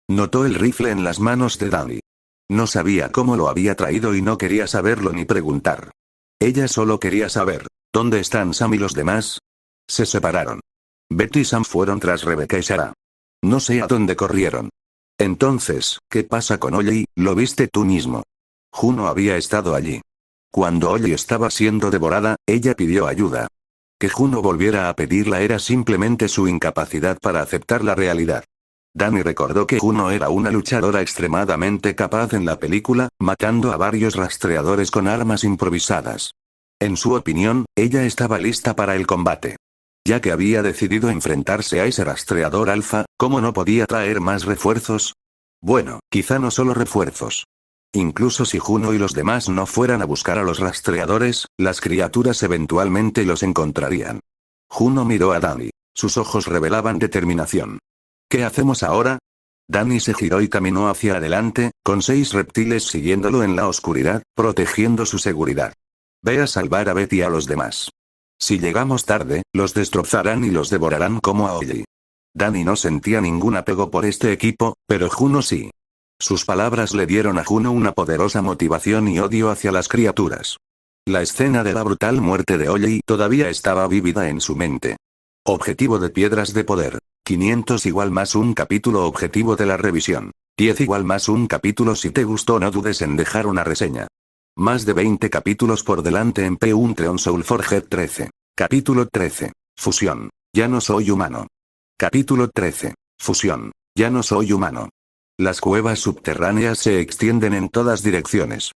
Notó el rifle en las manos de Danny. No sabía cómo lo había traído y no quería saberlo ni preguntar. Ella solo quería saber, ¿dónde están Sam y los demás? Se separaron. Betty y Sam fueron tras Rebecca y Sarah. No sé a dónde corrieron. Entonces, ¿qué pasa con Ollie? ¿Lo viste tú mismo? Juno había estado allí. Cuando Ollie estaba siendo devorada, ella pidió ayuda. Que Juno volviera a pedirla era simplemente su incapacidad para aceptar la realidad. Danny recordó que Juno era una luchadora extremadamente capaz en la película, matando a varios rastreadores con armas improvisadas. En su opinión, ella estaba lista para el combate. Ya que había decidido enfrentarse a ese rastreador alfa, ¿cómo no podía traer más refuerzos? Bueno, quizá no solo refuerzos. Incluso si Juno y los demás no fueran a buscar a los rastreadores, las criaturas eventualmente los encontrarían. Juno miró a Danny. Sus ojos revelaban determinación. ¿Qué hacemos ahora? Danny se giró y caminó hacia adelante, con 6 reptiles siguiéndolo en la oscuridad, protegiendo su seguridad. Ve a salvar a Beth y a los demás. Si llegamos tarde, los destrozarán y los devorarán como a Ollie. Danny no sentía ningún apego por este equipo, pero Juno sí. Sus palabras le dieron a Juno una poderosa motivación y odio hacia las criaturas. La escena de la brutal muerte de Ollie todavía estaba vívida en su mente. Objetivo de piedras de poder. 500 igual más un capítulo. Objetivo de la revisión. 10 igual más un capítulo. Si te gustó no dudes en dejar una reseña. Más de 20 capítulos por delante en Patreon. Soulforged 13. Capítulo 13. Fusión. Ya no soy humano. Capítulo 13. Fusión. Ya no soy humano. Las cuevas subterráneas se extienden en todas direcciones.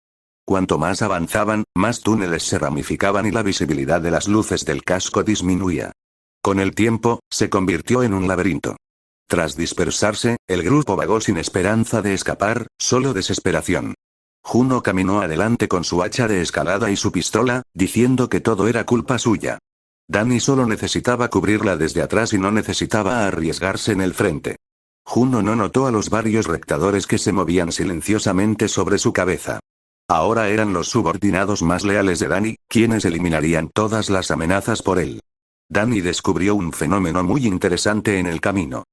Cuanto más avanzaban, más túneles se ramificaban y la visibilidad de las luces del casco disminuía. Con el tiempo, se convirtió en un laberinto. Tras dispersarse, el grupo vagó sin esperanza de escapar, solo desesperación. Juno caminó adelante con su hacha de escalada y su pistola, diciendo que todo era culpa suya. Danny solo necesitaba cubrirla desde atrás y no necesitaba arriesgarse en el frente. Juno no notó a los varios rectadores que se movían silenciosamente sobre su cabeza. Ahora eran los subordinados más leales de Danny, quienes eliminarían todas las amenazas por él. Danny descubrió un fenómeno muy interesante en el camino.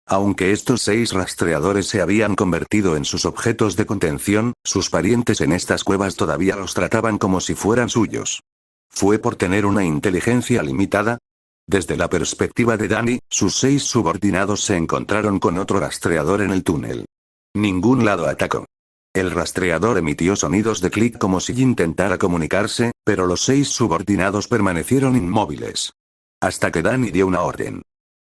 Aunque estos 6 rastreadores se habían convertido en sus objetos de contención, sus parientes en estas cuevas todavía los trataban como si fueran suyos. ¿Fue por tener una inteligencia limitada? Desde la perspectiva de Danny, sus 6 subordinados se encontraron con otro rastreador en el túnel. Ningún lado atacó. El rastreador emitió sonidos de clic como si intentara comunicarse, pero los 6 subordinados permanecieron inmóviles. Hasta que Danny dio una orden.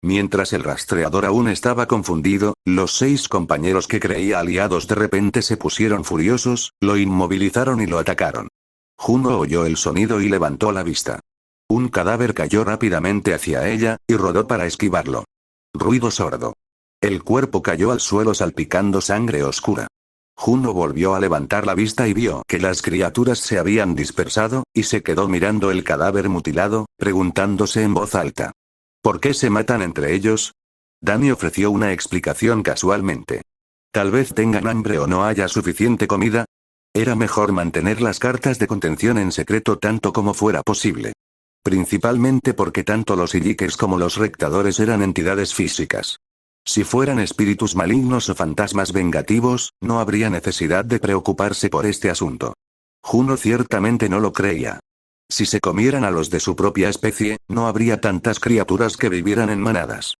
Mientras el rastreador aún estaba confundido, los 6 compañeros que creía aliados de repente se pusieron furiosos, lo inmovilizaron y lo atacaron. Juno oyó el sonido y levantó la vista. Un cadáver cayó rápidamente hacia ella, y rodó para esquivarlo. Ruido sordo. El cuerpo cayó al suelo salpicando sangre oscura. Juno volvió a levantar la vista y vio que las criaturas se habían dispersado, y se quedó mirando el cadáver mutilado, preguntándose en voz alta. ¿Por qué se matan entre ellos? Danny ofreció una explicación casualmente. Tal vez tengan hambre o no haya suficiente comida. Era mejor mantener las cartas de contención en secreto tanto como fuera posible. Principalmente porque tanto los Illiques como los rectadores eran entidades físicas. Si fueran espíritus malignos o fantasmas vengativos, no habría necesidad de preocuparse por este asunto. Juno ciertamente no lo creía. Si se comieran a los de su propia especie, no habría tantas criaturas que vivieran en manadas.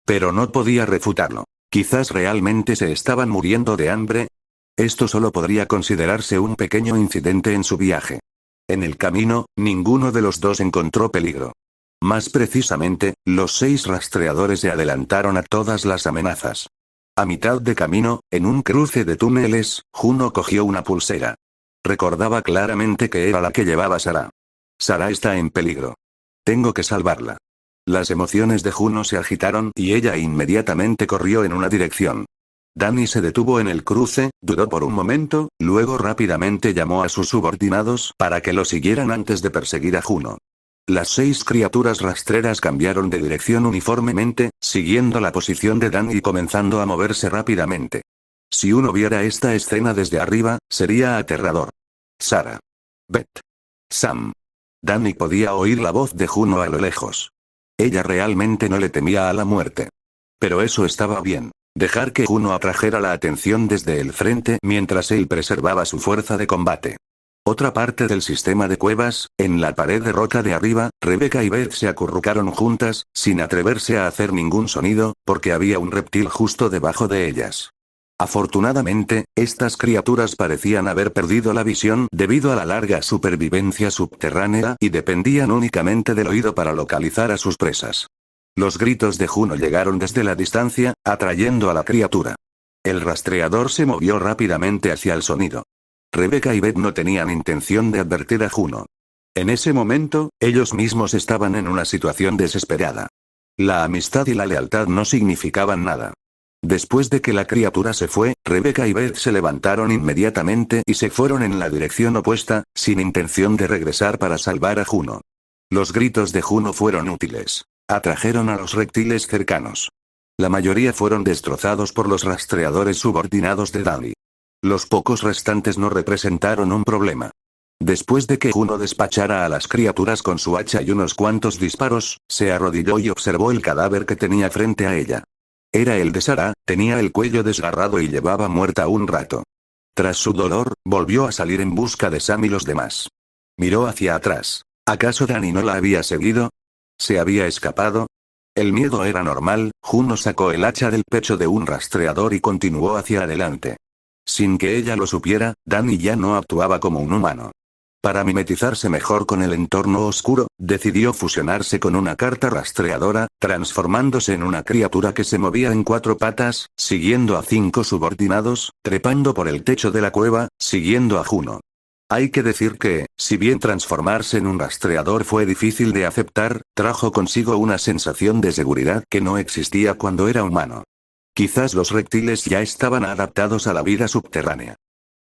Pero no podía refutarlo. Quizás realmente se estaban muriendo de hambre. Esto solo podría considerarse un pequeño incidente en su viaje. En el camino, ninguno de los dos encontró peligro. Más precisamente, los 6 rastreadores se adelantaron a todas las amenazas. A mitad de camino, en un cruce de túneles, Juno cogió una pulsera. Recordaba claramente que era la que llevaba Sarah. Sarah está en peligro. Tengo que salvarla. Las emociones de Juno se agitaron y ella inmediatamente corrió en una dirección. Danny se detuvo en el cruce, dudó por un momento, luego rápidamente llamó a sus subordinados para que lo siguieran antes de perseguir a Juno. Las 6 criaturas rastreras cambiaron de dirección uniformemente, siguiendo la posición de Danny y comenzando a moverse rápidamente. Si uno viera esta escena desde arriba, sería aterrador. Sarah. Beth. Sam. Danny podía oír la voz de Juno a lo lejos. Ella realmente no le temía a la muerte. Pero eso estaba bien. Dejar que Juno atrajera la atención desde el frente mientras él preservaba su fuerza de combate. Otra parte del sistema de cuevas, en la pared de roca de arriba, Rebecca y Beth se acurrucaron juntas, sin atreverse a hacer ningún sonido, porque había un reptil justo debajo de ellas. Afortunadamente, estas criaturas parecían haber perdido la visión debido a la larga supervivencia subterránea y dependían únicamente del oído para localizar a sus presas. Los gritos de Juno llegaron desde la distancia, atrayendo a la criatura. El rastreador se movió rápidamente hacia el sonido. Rebecca y Beth no tenían intención de advertir a Juno. En ese momento, ellos mismos estaban en una situación desesperada. La amistad y la lealtad no significaban nada. Después de que la criatura se fue, Rebecca y Beth se levantaron inmediatamente y se fueron en la dirección opuesta, sin intención de regresar para salvar a Juno. Los gritos de Juno fueron útiles. Atrajeron a los reptiles cercanos. La mayoría fueron destrozados por los rastreadores subordinados de Danny. Los pocos restantes no representaron un problema. Después de que Juno despachara a las criaturas con su hacha y unos cuantos disparos, se arrodilló y observó el cadáver que tenía frente a ella. Era el de Sarah, tenía el cuello desgarrado y llevaba muerta un rato. Tras su dolor, volvió a salir en busca de Sam y los demás. Miró hacia atrás. ¿Acaso Danny no la había seguido? ¿Se había escapado? El miedo era normal. Juno sacó el hacha del pecho de un rastreador y continuó hacia adelante. Sin que ella lo supiera, Danny ya no actuaba como un humano. Para mimetizarse mejor con el entorno oscuro, decidió fusionarse con una carta rastreadora, transformándose en una criatura que se movía en 4 patas, siguiendo a 5 subordinados, trepando por el techo de la cueva, siguiendo a Juno. Hay que decir que, si bien transformarse en un rastreador fue difícil de aceptar, trajo consigo una sensación de seguridad que no existía cuando era humano. Quizás los reptiles ya estaban adaptados a la vida subterránea.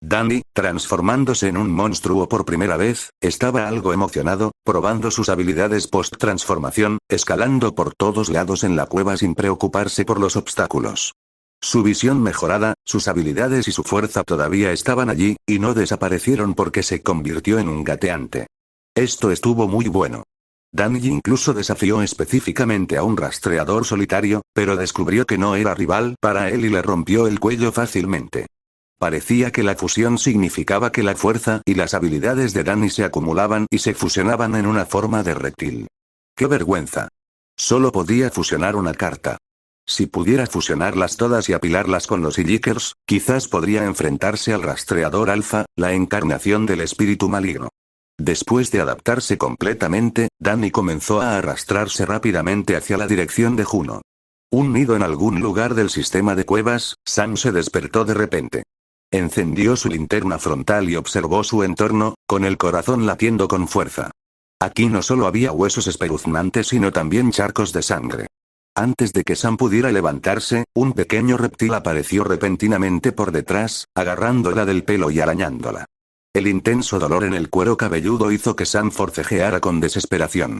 Danny, transformándose en un monstruo por primera vez, estaba algo emocionado, probando sus habilidades post-transformación, escalando por todos lados en la cueva sin preocuparse por los obstáculos. Su visión mejorada, sus habilidades y su fuerza todavía estaban allí, y no desaparecieron porque se convirtió en un gateante. Esto estuvo muy bueno. Danny incluso desafió específicamente a un rastreador solitario, pero descubrió que no era rival para él y le rompió el cuello fácilmente. Parecía que la fusión significaba que la fuerza y las habilidades de Danny se acumulaban y se fusionaban en una forma de reptil. ¡Qué vergüenza! Solo podía fusionar una carta. Si pudiera fusionarlas todas y apilarlas con los Illikers, quizás podría enfrentarse al rastreador alfa, la encarnación del espíritu maligno. Después de adaptarse completamente, Danny comenzó a arrastrarse rápidamente hacia la dirección de Juno. Un nido en algún lugar del sistema de cuevas. Sam se despertó de repente. Encendió su linterna frontal y observó su entorno, con el corazón latiendo con fuerza. Aquí no solo había huesos espeluznantes sino también charcos de sangre. Antes de que Sam pudiera levantarse, un pequeño reptil apareció repentinamente por detrás, agarrándola del pelo y arañándola. El intenso dolor en el cuero cabelludo hizo que Sam forcejeara con desesperación.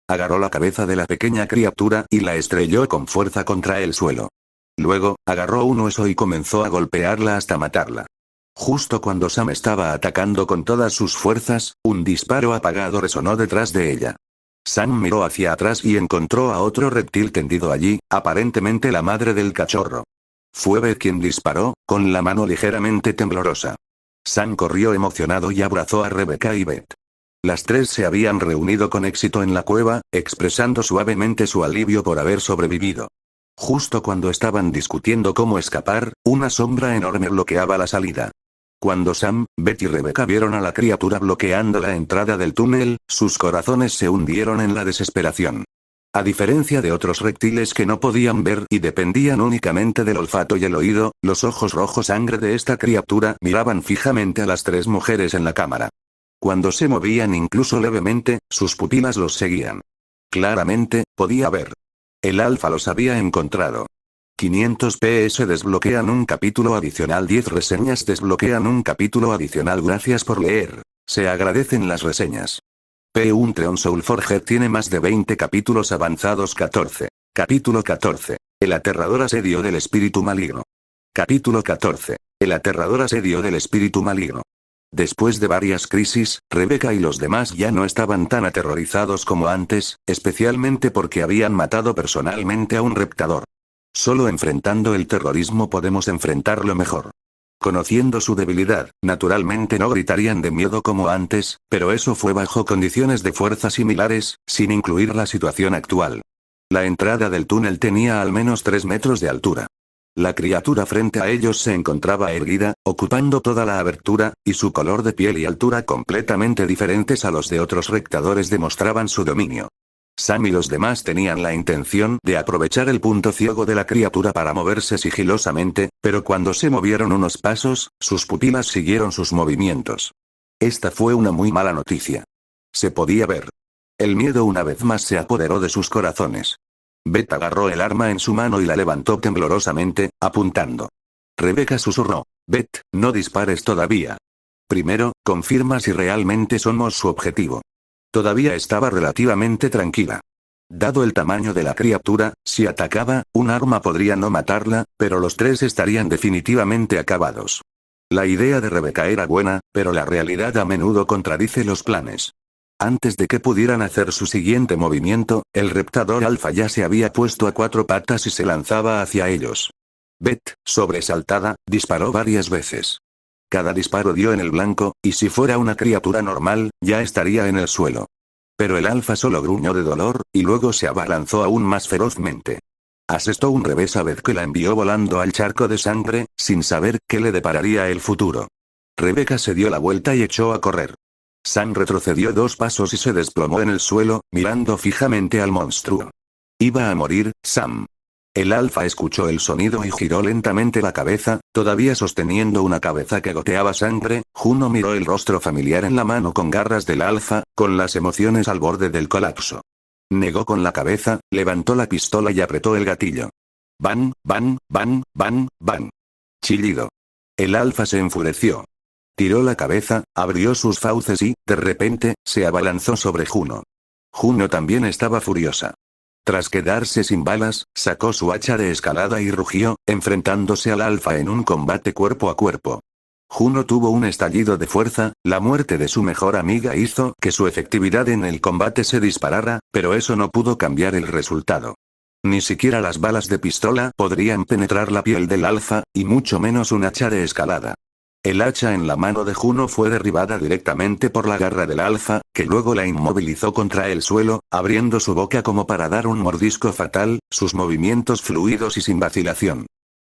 Agarró la cabeza de la pequeña criatura y la estrelló con fuerza contra el suelo. Luego, agarró un hueso y comenzó a golpearla hasta matarla. Justo cuando Sam estaba atacando con todas sus fuerzas, un disparo apagado resonó detrás de ella. Sam miró hacia atrás y encontró a otro reptil tendido allí, aparentemente la madre del cachorro. Fue Beth quien disparó, con la mano ligeramente temblorosa. Sam corrió emocionado y abrazó a Rebecca y Beth. Las 3 se habían reunido con éxito en la cueva, expresando suavemente su alivio por haber sobrevivido. Justo cuando estaban discutiendo cómo escapar, una sombra enorme bloqueaba la salida. Cuando Sam, Beth y Rebecca vieron a la criatura bloqueando la entrada del túnel, sus corazones se hundieron en la desesperación. A diferencia de otros reptiles que no podían ver y dependían únicamente del olfato y el oído, los ojos rojos sangre de esta criatura miraban fijamente a las 3 mujeres en la cámara. Cuando se movían incluso levemente, sus pupilas los seguían. Claramente, podía ver. El alfa los había encontrado. 500 PS desbloquean un capítulo adicional. 10 reseñas desbloquean un capítulo adicional. Gracias por leer. Se agradecen las reseñas. P1 Soulforger tiene más de 20 capítulos avanzados. 14. Capítulo 14. El aterrador asedio del espíritu maligno. Capítulo 14. El aterrador asedio del espíritu maligno. Después de varias crisis, Rebecca y los demás ya no estaban tan aterrorizados como antes, especialmente porque habían matado personalmente a un reptador. Solo enfrentando el terrorismo podemos enfrentarlo mejor. Conociendo su debilidad, naturalmente no gritarían de miedo como antes, pero eso fue bajo condiciones de fuerza similares, sin incluir la situación actual. La entrada del túnel tenía al menos 3 metros de altura. La criatura frente a ellos se encontraba erguida, ocupando toda la abertura, y su color de piel y altura completamente diferentes a los de otros reptadores demostraban su dominio. Sam y los demás tenían la intención de aprovechar el punto ciego de la criatura para moverse sigilosamente, pero cuando se movieron unos pasos, sus pupilas siguieron sus movimientos. Esta fue una muy mala noticia. Se podía ver. El miedo una vez más se apoderó de sus corazones. Beth agarró el arma en su mano y la levantó temblorosamente, apuntando. Rebecca susurró. Beth, no dispares todavía. Primero, confirma si realmente somos su objetivo. Todavía estaba relativamente tranquila. Dado el tamaño de la criatura, si atacaba, un arma podría no matarla, pero los tres estarían definitivamente acabados. La idea de Rebecca era buena, pero la realidad a menudo contradice los planes. Antes de que pudieran hacer su siguiente movimiento, el reptador alfa ya se había puesto a 4 patas y se lanzaba hacia ellos. Beth, sobresaltada, disparó varias veces. Cada disparo dio en el blanco, y si fuera una criatura normal, ya estaría en el suelo. Pero el alfa solo gruñó de dolor, y luego se abalanzó aún más ferozmente. Asestó un revés a Beth que la envió volando al charco de sangre, sin saber qué le depararía el futuro. Rebecca se dio la vuelta y echó a correr. Sam retrocedió 2 pasos y se desplomó en el suelo, mirando fijamente al monstruo. Iba a morir, Sam. El alfa escuchó el sonido y giró lentamente la cabeza, todavía sosteniendo una cabeza que goteaba sangre. Juno miró el rostro familiar en la mano con garras del alfa, con las emociones al borde del colapso. Negó con la cabeza, levantó la pistola y apretó el gatillo. Van, van, van, van, van. Chillido. El alfa se enfureció. Tiró la cabeza, abrió sus fauces y, de repente, se abalanzó sobre Juno. Juno también estaba furiosa. Tras quedarse sin balas, sacó su hacha de escalada y rugió, enfrentándose al alfa en un combate cuerpo a cuerpo. Juno tuvo un estallido de fuerza, la muerte de su mejor amiga hizo que su efectividad en el combate se disparara, pero eso no pudo cambiar el resultado. Ni siquiera las balas de pistola podrían penetrar la piel del alfa, y mucho menos un hacha de escalada. El hacha en la mano de Juno fue derribada directamente por la garra del alfa, que luego la inmovilizó contra el suelo, abriendo su boca como para dar un mordisco fatal, sus movimientos fluidos y sin vacilación.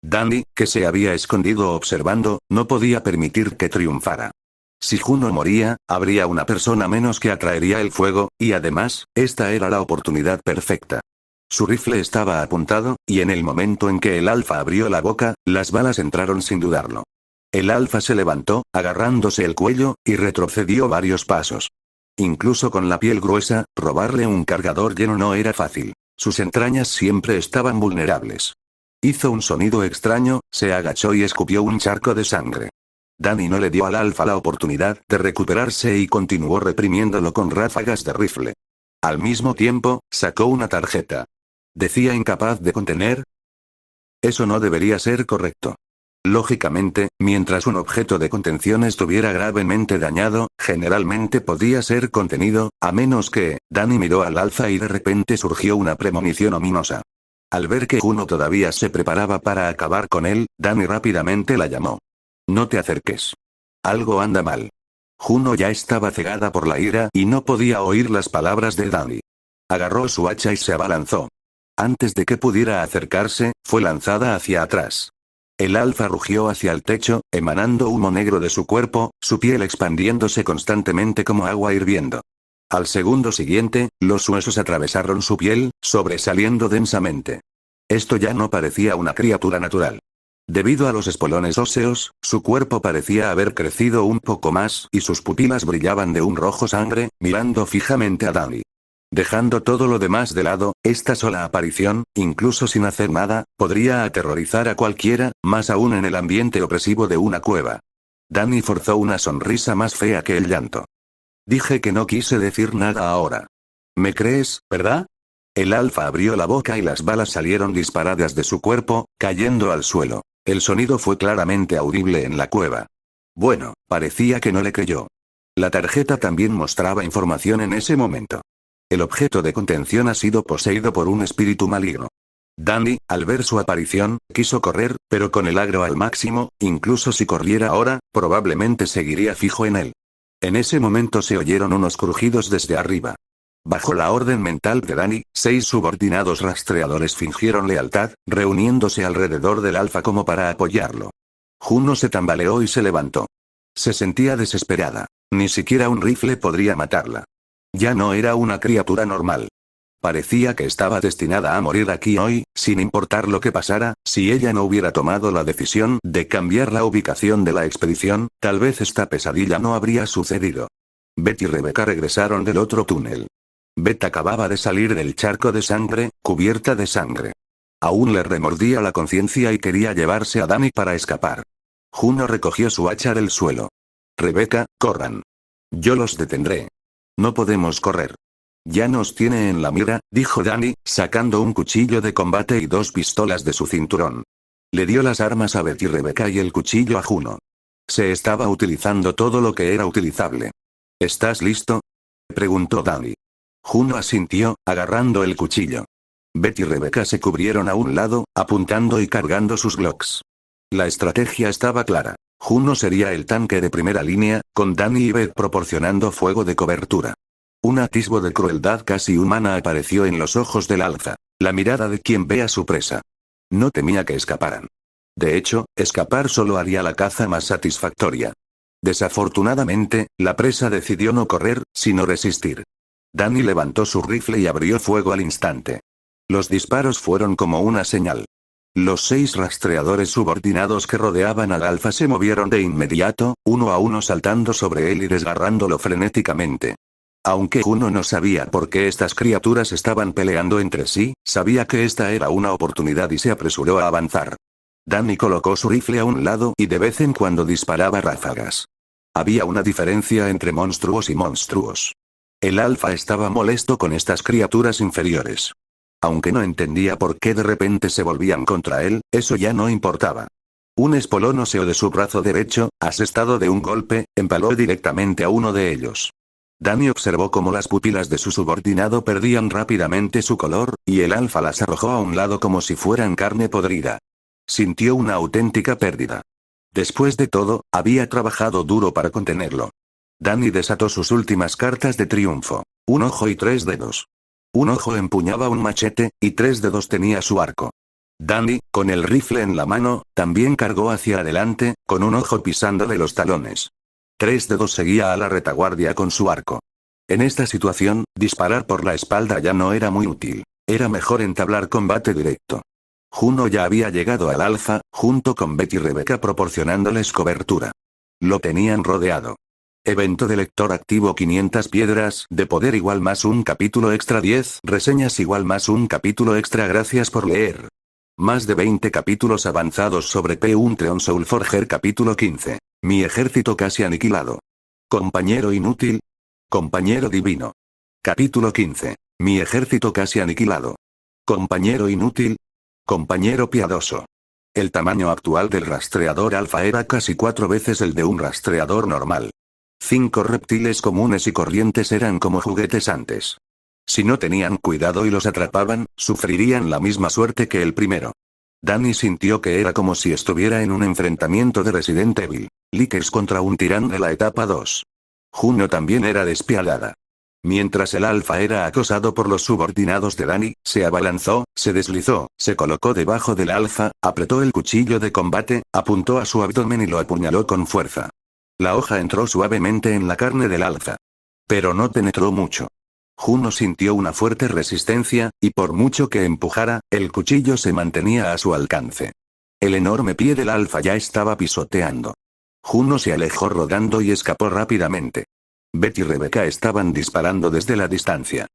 Danny, que se había escondido observando, no podía permitir que triunfara. Si Juno moría, habría una persona menos que atraería el fuego, y además, esta era la oportunidad perfecta. Su rifle estaba apuntado, y en el momento en que el alfa abrió la boca, las balas entraron sin dudarlo. El alfa se levantó, agarrándose el cuello, y retrocedió varios pasos. Incluso con la piel gruesa, robarle un cargador lleno no era fácil. Sus entrañas siempre estaban vulnerables. Hizo un sonido extraño, se agachó y escupió un charco de sangre. Danny no le dio al alfa la oportunidad de recuperarse y continuó reprimiéndolo con ráfagas de rifle. Al mismo tiempo, sacó una tarjeta. ¿Decía incapaz de contener? Eso no debería ser correcto. Lógicamente, mientras un objeto de contención estuviera gravemente dañado, generalmente podía ser contenido, a menos que, Danny miró al alfa y de repente surgió una premonición ominosa. Al ver que Juno todavía se preparaba para acabar con él, Danny rápidamente la llamó. No te acerques. Algo anda mal. Juno ya estaba cegada por la ira y no podía oír las palabras de Danny. Agarró su hacha y se abalanzó. Antes de que pudiera acercarse, fue lanzada hacia atrás. El alfa rugió hacia el techo, emanando humo negro de su cuerpo, su piel expandiéndose constantemente como agua hirviendo. Al segundo siguiente, los huesos atravesaron su piel, sobresaliendo densamente. Esto ya no parecía una criatura natural. Debido a los espolones óseos, su cuerpo parecía haber crecido un poco más y sus pupilas brillaban de un rojo sangre, mirando fijamente a Danny. Dejando todo lo demás de lado, esta sola aparición, incluso sin hacer nada, podría aterrorizar a cualquiera, más aún en el ambiente opresivo de una cueva. Danny forzó una sonrisa más fea que el llanto. Dije que no quise decir nada ahora. ¿Me crees, verdad? El alfa abrió la boca y las balas salieron disparadas de su cuerpo, cayendo al suelo. El sonido fue claramente audible en la cueva. Bueno, parecía que no le creyó. La tarjeta también mostraba información en ese momento. El objeto de contención ha sido poseído por un espíritu maligno. Danny, al ver su aparición, quiso correr, pero con el agro al máximo, incluso si corriera ahora, probablemente seguiría fijo en él. En ese momento se oyeron unos crujidos desde arriba. Bajo la orden mental de Danny, 6 subordinados rastreadores fingieron lealtad, reuniéndose alrededor del alfa como para apoyarlo. Juno se tambaleó y se levantó. Se sentía desesperada. Ni siquiera un rifle podría matarla. Ya no era una criatura normal. Parecía que estaba destinada a morir aquí hoy, sin importar lo que pasara. Si ella no hubiera tomado la decisión de cambiar la ubicación de la expedición, tal vez esta pesadilla no habría sucedido. Beth y Rebecca regresaron del otro túnel. Beth acababa de salir del charco de sangre, cubierta de sangre. Aún le remordía la conciencia y quería llevarse a Danny para escapar. Juno recogió su hacha del suelo. Rebecca, corran. Yo los detendré. No podemos correr. Ya nos tiene en la mira, dijo Danny, sacando un cuchillo de combate y 2 pistolas de su cinturón. Le dio las armas a Beth y Rebecca y el cuchillo a Juno. Se estaba utilizando todo lo que era utilizable. ¿Estás listo?, preguntó Danny. Juno asintió, agarrando el cuchillo. Beth y Rebecca se cubrieron a un lado, apuntando y cargando sus Glocks. La estrategia estaba clara. Juno sería el tanque de primera línea, con Danny y Beth proporcionando fuego de cobertura. Un atisbo de crueldad casi humana apareció en los ojos del alfa, la mirada de quien ve a su presa. No temía que escaparan. De hecho, escapar solo haría la caza más satisfactoria. Desafortunadamente, la presa decidió no correr, sino resistir. Danny levantó su rifle y abrió fuego al instante. Los disparos fueron como una señal. Los 6 rastreadores subordinados que rodeaban al alfa se movieron de inmediato, uno a uno saltando sobre él y desgarrándolo frenéticamente. Aunque Juno no sabía por qué estas criaturas estaban peleando entre sí, sabía que esta era una oportunidad y se apresuró a avanzar. Danny colocó su rifle a un lado y de vez en cuando disparaba ráfagas. Había una diferencia entre monstruos y monstruos. El alfa estaba molesto con estas criaturas inferiores. Aunque no entendía por qué de repente se volvían contra él, eso ya no importaba. Un espolón óseo de su brazo derecho, asestado de un golpe, empaló directamente a uno de ellos. Danny observó cómo las pupilas de su subordinado perdían rápidamente su color, y el alfa las arrojó a un lado como si fueran carne podrida. Sintió una auténtica pérdida. Después de todo, había trabajado duro para contenerlo. Danny desató sus últimas cartas de triunfo. Un ojo y 3 dedos. Un ojo empuñaba un machete, y 3 dedos tenía su arco. Danny, con el rifle en la mano, también cargó hacia adelante, con un ojo pisándole los talones. 3 dedos seguía a la retaguardia con su arco. En esta situación, disparar por la espalda ya no era muy útil. Era mejor entablar combate directo. Juno ya había llegado al alfa, junto con Beth y Rebecca proporcionándoles cobertura. Lo tenían rodeado. Evento de lector activo: 500 piedras de poder igual más un capítulo extra, 10 reseñas igual más un capítulo extra. Gracias por leer. Más de 20 capítulos avanzados sobre P-Treon Soulforger. Capítulo 15. Mi ejército casi aniquilado. Compañero inútil. Compañero divino. Capítulo 15. Mi ejército casi aniquilado. Compañero inútil. Compañero piadoso. El tamaño actual del rastreador alfa era casi 4 veces el de un rastreador normal. 5 reptiles comunes y corrientes eran como juguetes antes. Si no tenían cuidado y los atrapaban, sufrirían la misma suerte que el primero. Danny sintió que era como si estuviera en un enfrentamiento de Resident Evil. Likers contra un tirán de la etapa 2. Juno también era despiadada. Mientras el alfa era acosado por los subordinados de Danny, se abalanzó, se deslizó, se colocó debajo del alfa, apretó el cuchillo de combate, apuntó a su abdomen y lo apuñaló con fuerza. La hoja entró suavemente en la carne del alfa. Pero no penetró mucho. Juno sintió una fuerte resistencia, y por mucho que empujara, el cuchillo se mantenía a su alcance. El enorme pie del alfa ya estaba pisoteando. Juno se alejó rodando y escapó rápidamente. Beth y Rebecca estaban disparando desde la distancia.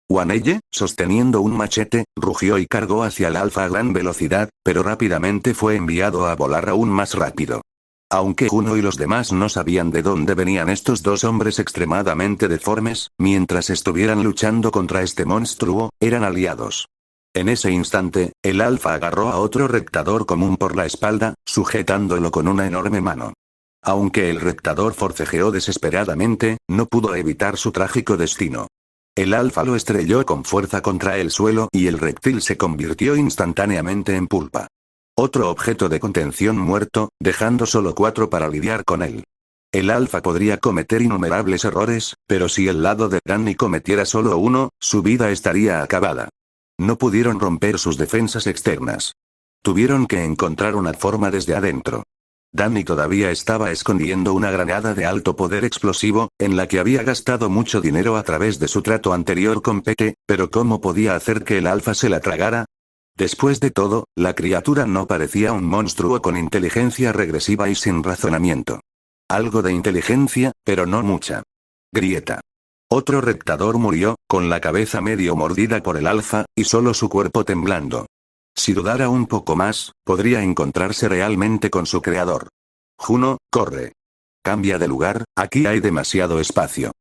Wanelle, sosteniendo un machete, rugió y cargó hacia el alfa a gran velocidad, pero rápidamente fue enviado a volar aún más rápido. Aunque Juno y los demás no sabían de dónde venían estos 2 hombres extremadamente deformes, mientras estuvieran luchando contra este monstruo, eran aliados. En ese instante, el alfa agarró a otro reptador común por la espalda, sujetándolo con una enorme mano. Aunque el reptador forcejeó desesperadamente, no pudo evitar su trágico destino. El alfa lo estrelló con fuerza contra el suelo y el reptil se convirtió instantáneamente en pulpa. Otro objeto de contención muerto, dejando solo 4 para lidiar con él. El alfa podría cometer innumerables errores, pero si el lado de Danny cometiera solo uno, su vida estaría acabada. No pudieron romper sus defensas externas. Tuvieron que encontrar una forma desde adentro. Danny todavía estaba escondiendo una granada de alto poder explosivo, en la que había gastado mucho dinero a través de su trato anterior con Pete, pero ¿cómo podía hacer que el alfa se la tragara? Después de todo, la criatura no parecía un monstruo con inteligencia regresiva y sin razonamiento. Algo de inteligencia, pero no mucha. Grieta. Otro rectador murió, con la cabeza medio mordida por el alfa, y solo su cuerpo temblando. Si dudara un poco más, podría encontrarse realmente con su creador. Juno, corre. Cambia de lugar, aquí hay demasiado espacio.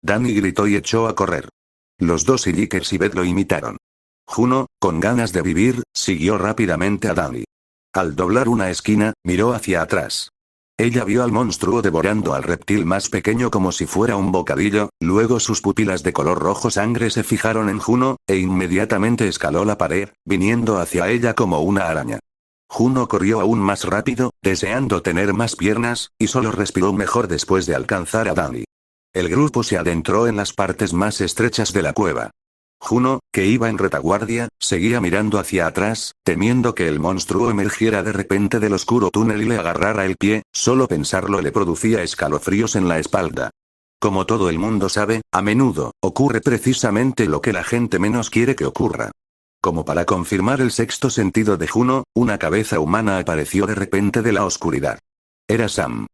Danny gritó y echó a correr. Los dos Illikers y Beth lo imitaron. Juno, con ganas de vivir, siguió rápidamente a Danny. Al doblar una esquina, miró hacia atrás. Ella vio al monstruo devorando al reptil más pequeño como si fuera un bocadillo, luego sus pupilas de color rojo sangre se fijaron en Juno, e inmediatamente escaló la pared, viniendo hacia ella como una araña. Juno corrió aún más rápido, deseando tener más piernas, y solo respiró mejor después de alcanzar a Danny. El grupo se adentró en las partes más estrechas de la cueva. Juno, que iba en retaguardia, seguía mirando hacia atrás, temiendo que el monstruo emergiera de repente del oscuro túnel y le agarrara el pie, solo pensarlo le producía escalofríos en la espalda. Como todo el mundo sabe, a menudo, ocurre precisamente lo que la gente menos quiere que ocurra. Como para confirmar el sexto sentido de Juno, una cabeza humana apareció de repente de la oscuridad. Era Sam.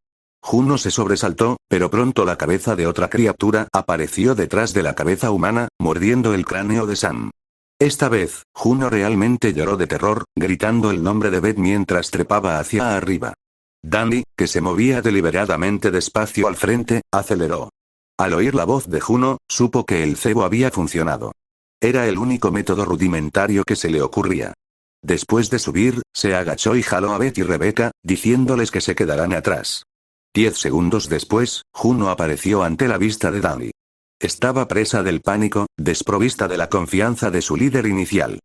Juno se sobresaltó, pero pronto la cabeza de otra criatura apareció detrás de la cabeza humana, mordiendo el cráneo de Sam. Esta vez, Juno realmente lloró de terror, gritando el nombre de Beth mientras trepaba hacia arriba. Danny, que se movía deliberadamente despacio al frente, aceleró. Al oír la voz de Juno, supo que el cebo había funcionado. Era el único método rudimentario que se le ocurría. Después de subir, se agachó y jaló a Beth y Rebecca, diciéndoles que se quedaran atrás. 10 segundos después, Juno apareció ante la vista de Danny. Estaba presa del pánico, desprovista de la confianza de su líder inicial.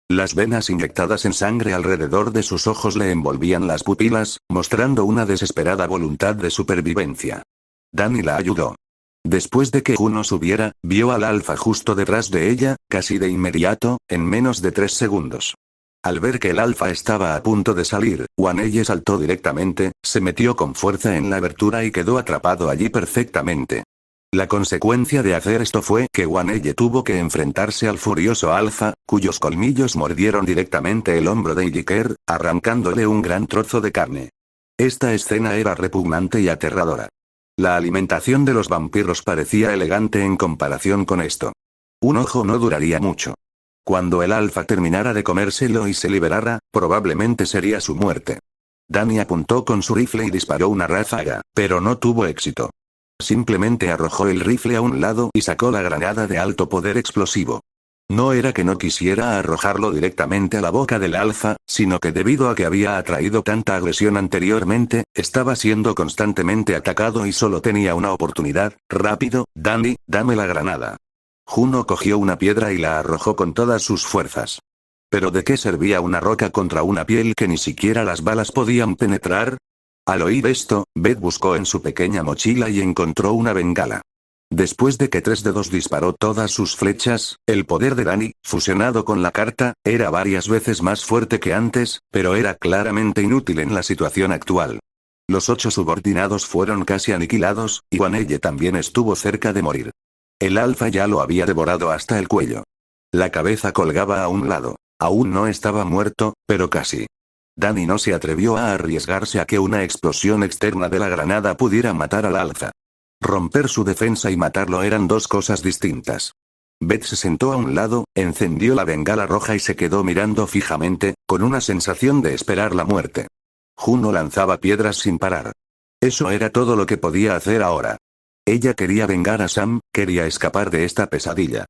Las venas inyectadas en sangre alrededor de sus ojos le envolvían las pupilas, mostrando una desesperada voluntad de supervivencia. Danny la ayudó. Después de que Juno subiera, vio al alfa justo detrás de ella, casi de inmediato, en menos de 3 segundos. Al ver que el alfa estaba a punto de salir, Wanelle saltó directamente, se metió con fuerza en la abertura y quedó atrapado allí perfectamente. La consecuencia de hacer esto fue que Wanelle tuvo que enfrentarse al furioso alfa, cuyos colmillos mordieron directamente el hombro de Illiker, arrancándole un gran trozo de carne. Esta escena era repugnante y aterradora. La alimentación de los vampiros parecía elegante en comparación con esto. Un ojo no duraría mucho. Cuando el alfa terminara de comérselo y se liberara, probablemente sería su muerte. Danny apuntó con su rifle y disparó una ráfaga, pero no tuvo éxito. Simplemente arrojó el rifle a un lado y sacó la granada de alto poder explosivo. No era que no quisiera arrojarlo directamente a la boca del alfa, sino que debido a que había atraído tanta agresión anteriormente, estaba siendo constantemente atacado y solo tenía una oportunidad. Rápido, Danny, dame la granada. Juno cogió una piedra y la arrojó con todas sus fuerzas. ¿Pero de qué servía una roca contra una piel que ni siquiera las balas podían penetrar? Al oír esto, Beth buscó en su pequeña mochila y encontró una bengala. Después de que 3 dedos disparó todas sus flechas, el poder de Danny, fusionado con la carta, era varias veces más fuerte que antes, pero era claramente inútil en la situación actual. Los 8 subordinados fueron casi aniquilados, y Wanelle también estuvo cerca de morir. El alfa ya lo había devorado hasta el cuello. La cabeza colgaba a un lado. Aún no estaba muerto, pero casi. Danny no se atrevió a arriesgarse a que una explosión externa de la granada pudiera matar al alfa. Romper su defensa y matarlo eran dos cosas distintas. Beth se sentó a un lado, encendió la bengala roja y se quedó mirando fijamente, con una sensación de esperar la muerte. Juno lanzaba piedras sin parar. Eso era todo lo que podía hacer ahora. Ella quería vengar a Sam, quería escapar de esta pesadilla.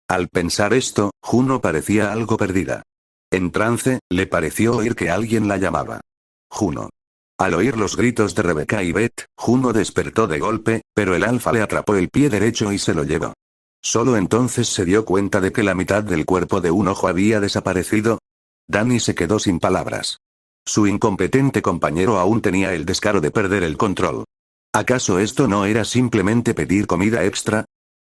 Al pensar esto, Juno parecía algo perdida. En trance, le pareció oír que alguien la llamaba. Juno. Al oír los gritos de Rebecca y Beth, Juno despertó de golpe, pero el alfa le atrapó el pie derecho y se lo llevó. Solo entonces se dio cuenta de que la mitad del cuerpo de un ojo había desaparecido. Danny se quedó sin palabras. Su incompetente compañero aún tenía el descaro de perder el control. ¿Acaso esto no era simplemente pedir comida extra?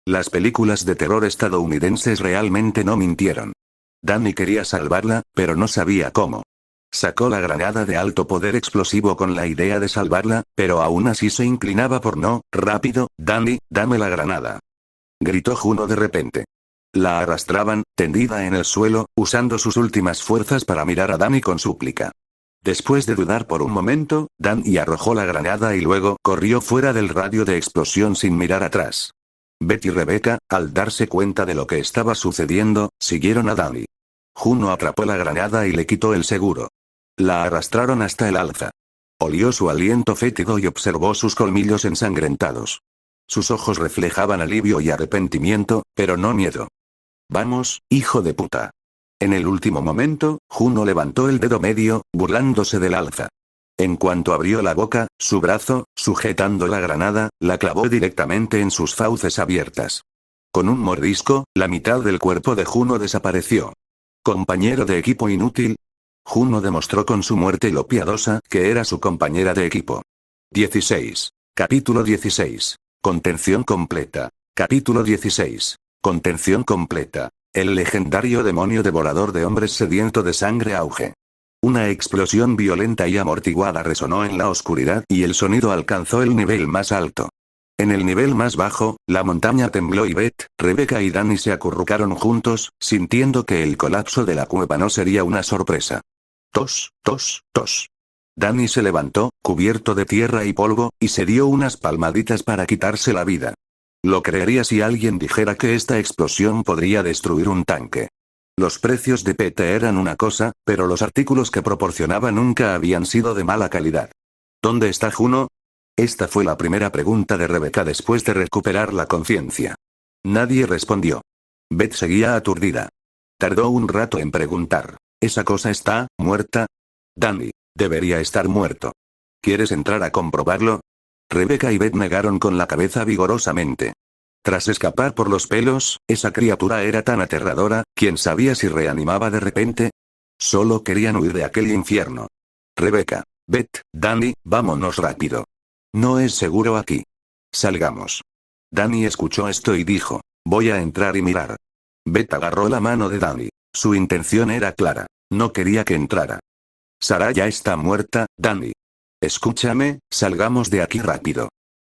Las películas de terror estadounidenses realmente no mintieron. Danny quería salvarla, pero no sabía cómo. Sacó la granada de alto poder explosivo con la idea de salvarla, pero aún así se inclinaba por no. Rápido, Danny, dame la granada. Gritó Juno de repente. La arrastraban, tendida en el suelo, usando sus últimas fuerzas para mirar a Danny con súplica. Después de dudar por un momento, Danny arrojó la granada y luego corrió fuera del radio de explosión sin mirar atrás. Beth y Rebecca, al darse cuenta de lo que estaba sucediendo, siguieron a Danny. Juno atrapó la granada y le quitó el seguro. La arrastraron hasta el alza. Olió su aliento fétido y observó sus colmillos ensangrentados. Sus ojos reflejaban alivio y arrepentimiento, pero no miedo. Vamos, hijo de puta. En el último momento, Juno levantó el dedo medio, burlándose del alza. En cuanto abrió la boca, su brazo, sujetando la granada, la clavó directamente en sus fauces abiertas. Con un mordisco, la mitad del cuerpo de Juno desapareció. Compañero de equipo inútil. Juno demostró con su muerte lo piadosa que era su compañera de equipo. 16. Capítulo 16. Contención completa. Capítulo 16. Contención completa. El legendario demonio devorador de hombres sediento de sangre auge. Una explosión violenta y amortiguada resonó en la oscuridad y el sonido alcanzó el nivel más alto. En el nivel más bajo, la montaña tembló y Beth, Rebecca y Danny se acurrucaron juntos, sintiendo que el colapso de la cueva no sería una sorpresa. Tos, tos, tos. Danny se levantó, cubierto de tierra y polvo, y se dio unas palmaditas para quitarse la vida. Lo creería si alguien dijera que esta explosión podría destruir un tanque. Los precios de PT eran una cosa, pero los artículos que proporcionaba nunca habían sido de mala calidad. ¿Dónde está Juno? Esta fue la primera pregunta de Rebecca después de recuperar la conciencia. Nadie respondió. Beth seguía aturdida. Tardó un rato en preguntar. ¿Esa cosa está muerta? Danny, debería estar muerto. ¿Quieres entrar a comprobarlo? Rebecca y Beth negaron con la cabeza vigorosamente. Tras escapar por los pelos, esa criatura era tan aterradora, ¿quién sabía si reanimaba de repente? Solo querían huir de aquel infierno. Rebecca, Beth, Danny, vámonos rápido. No es seguro aquí. Salgamos. Danny escuchó esto y dijo, voy a entrar y mirar. Beth agarró la mano de Danny. Su intención era clara. No quería que entrara. Sarah ya está muerta, Danny. Escúchame, salgamos de aquí rápido.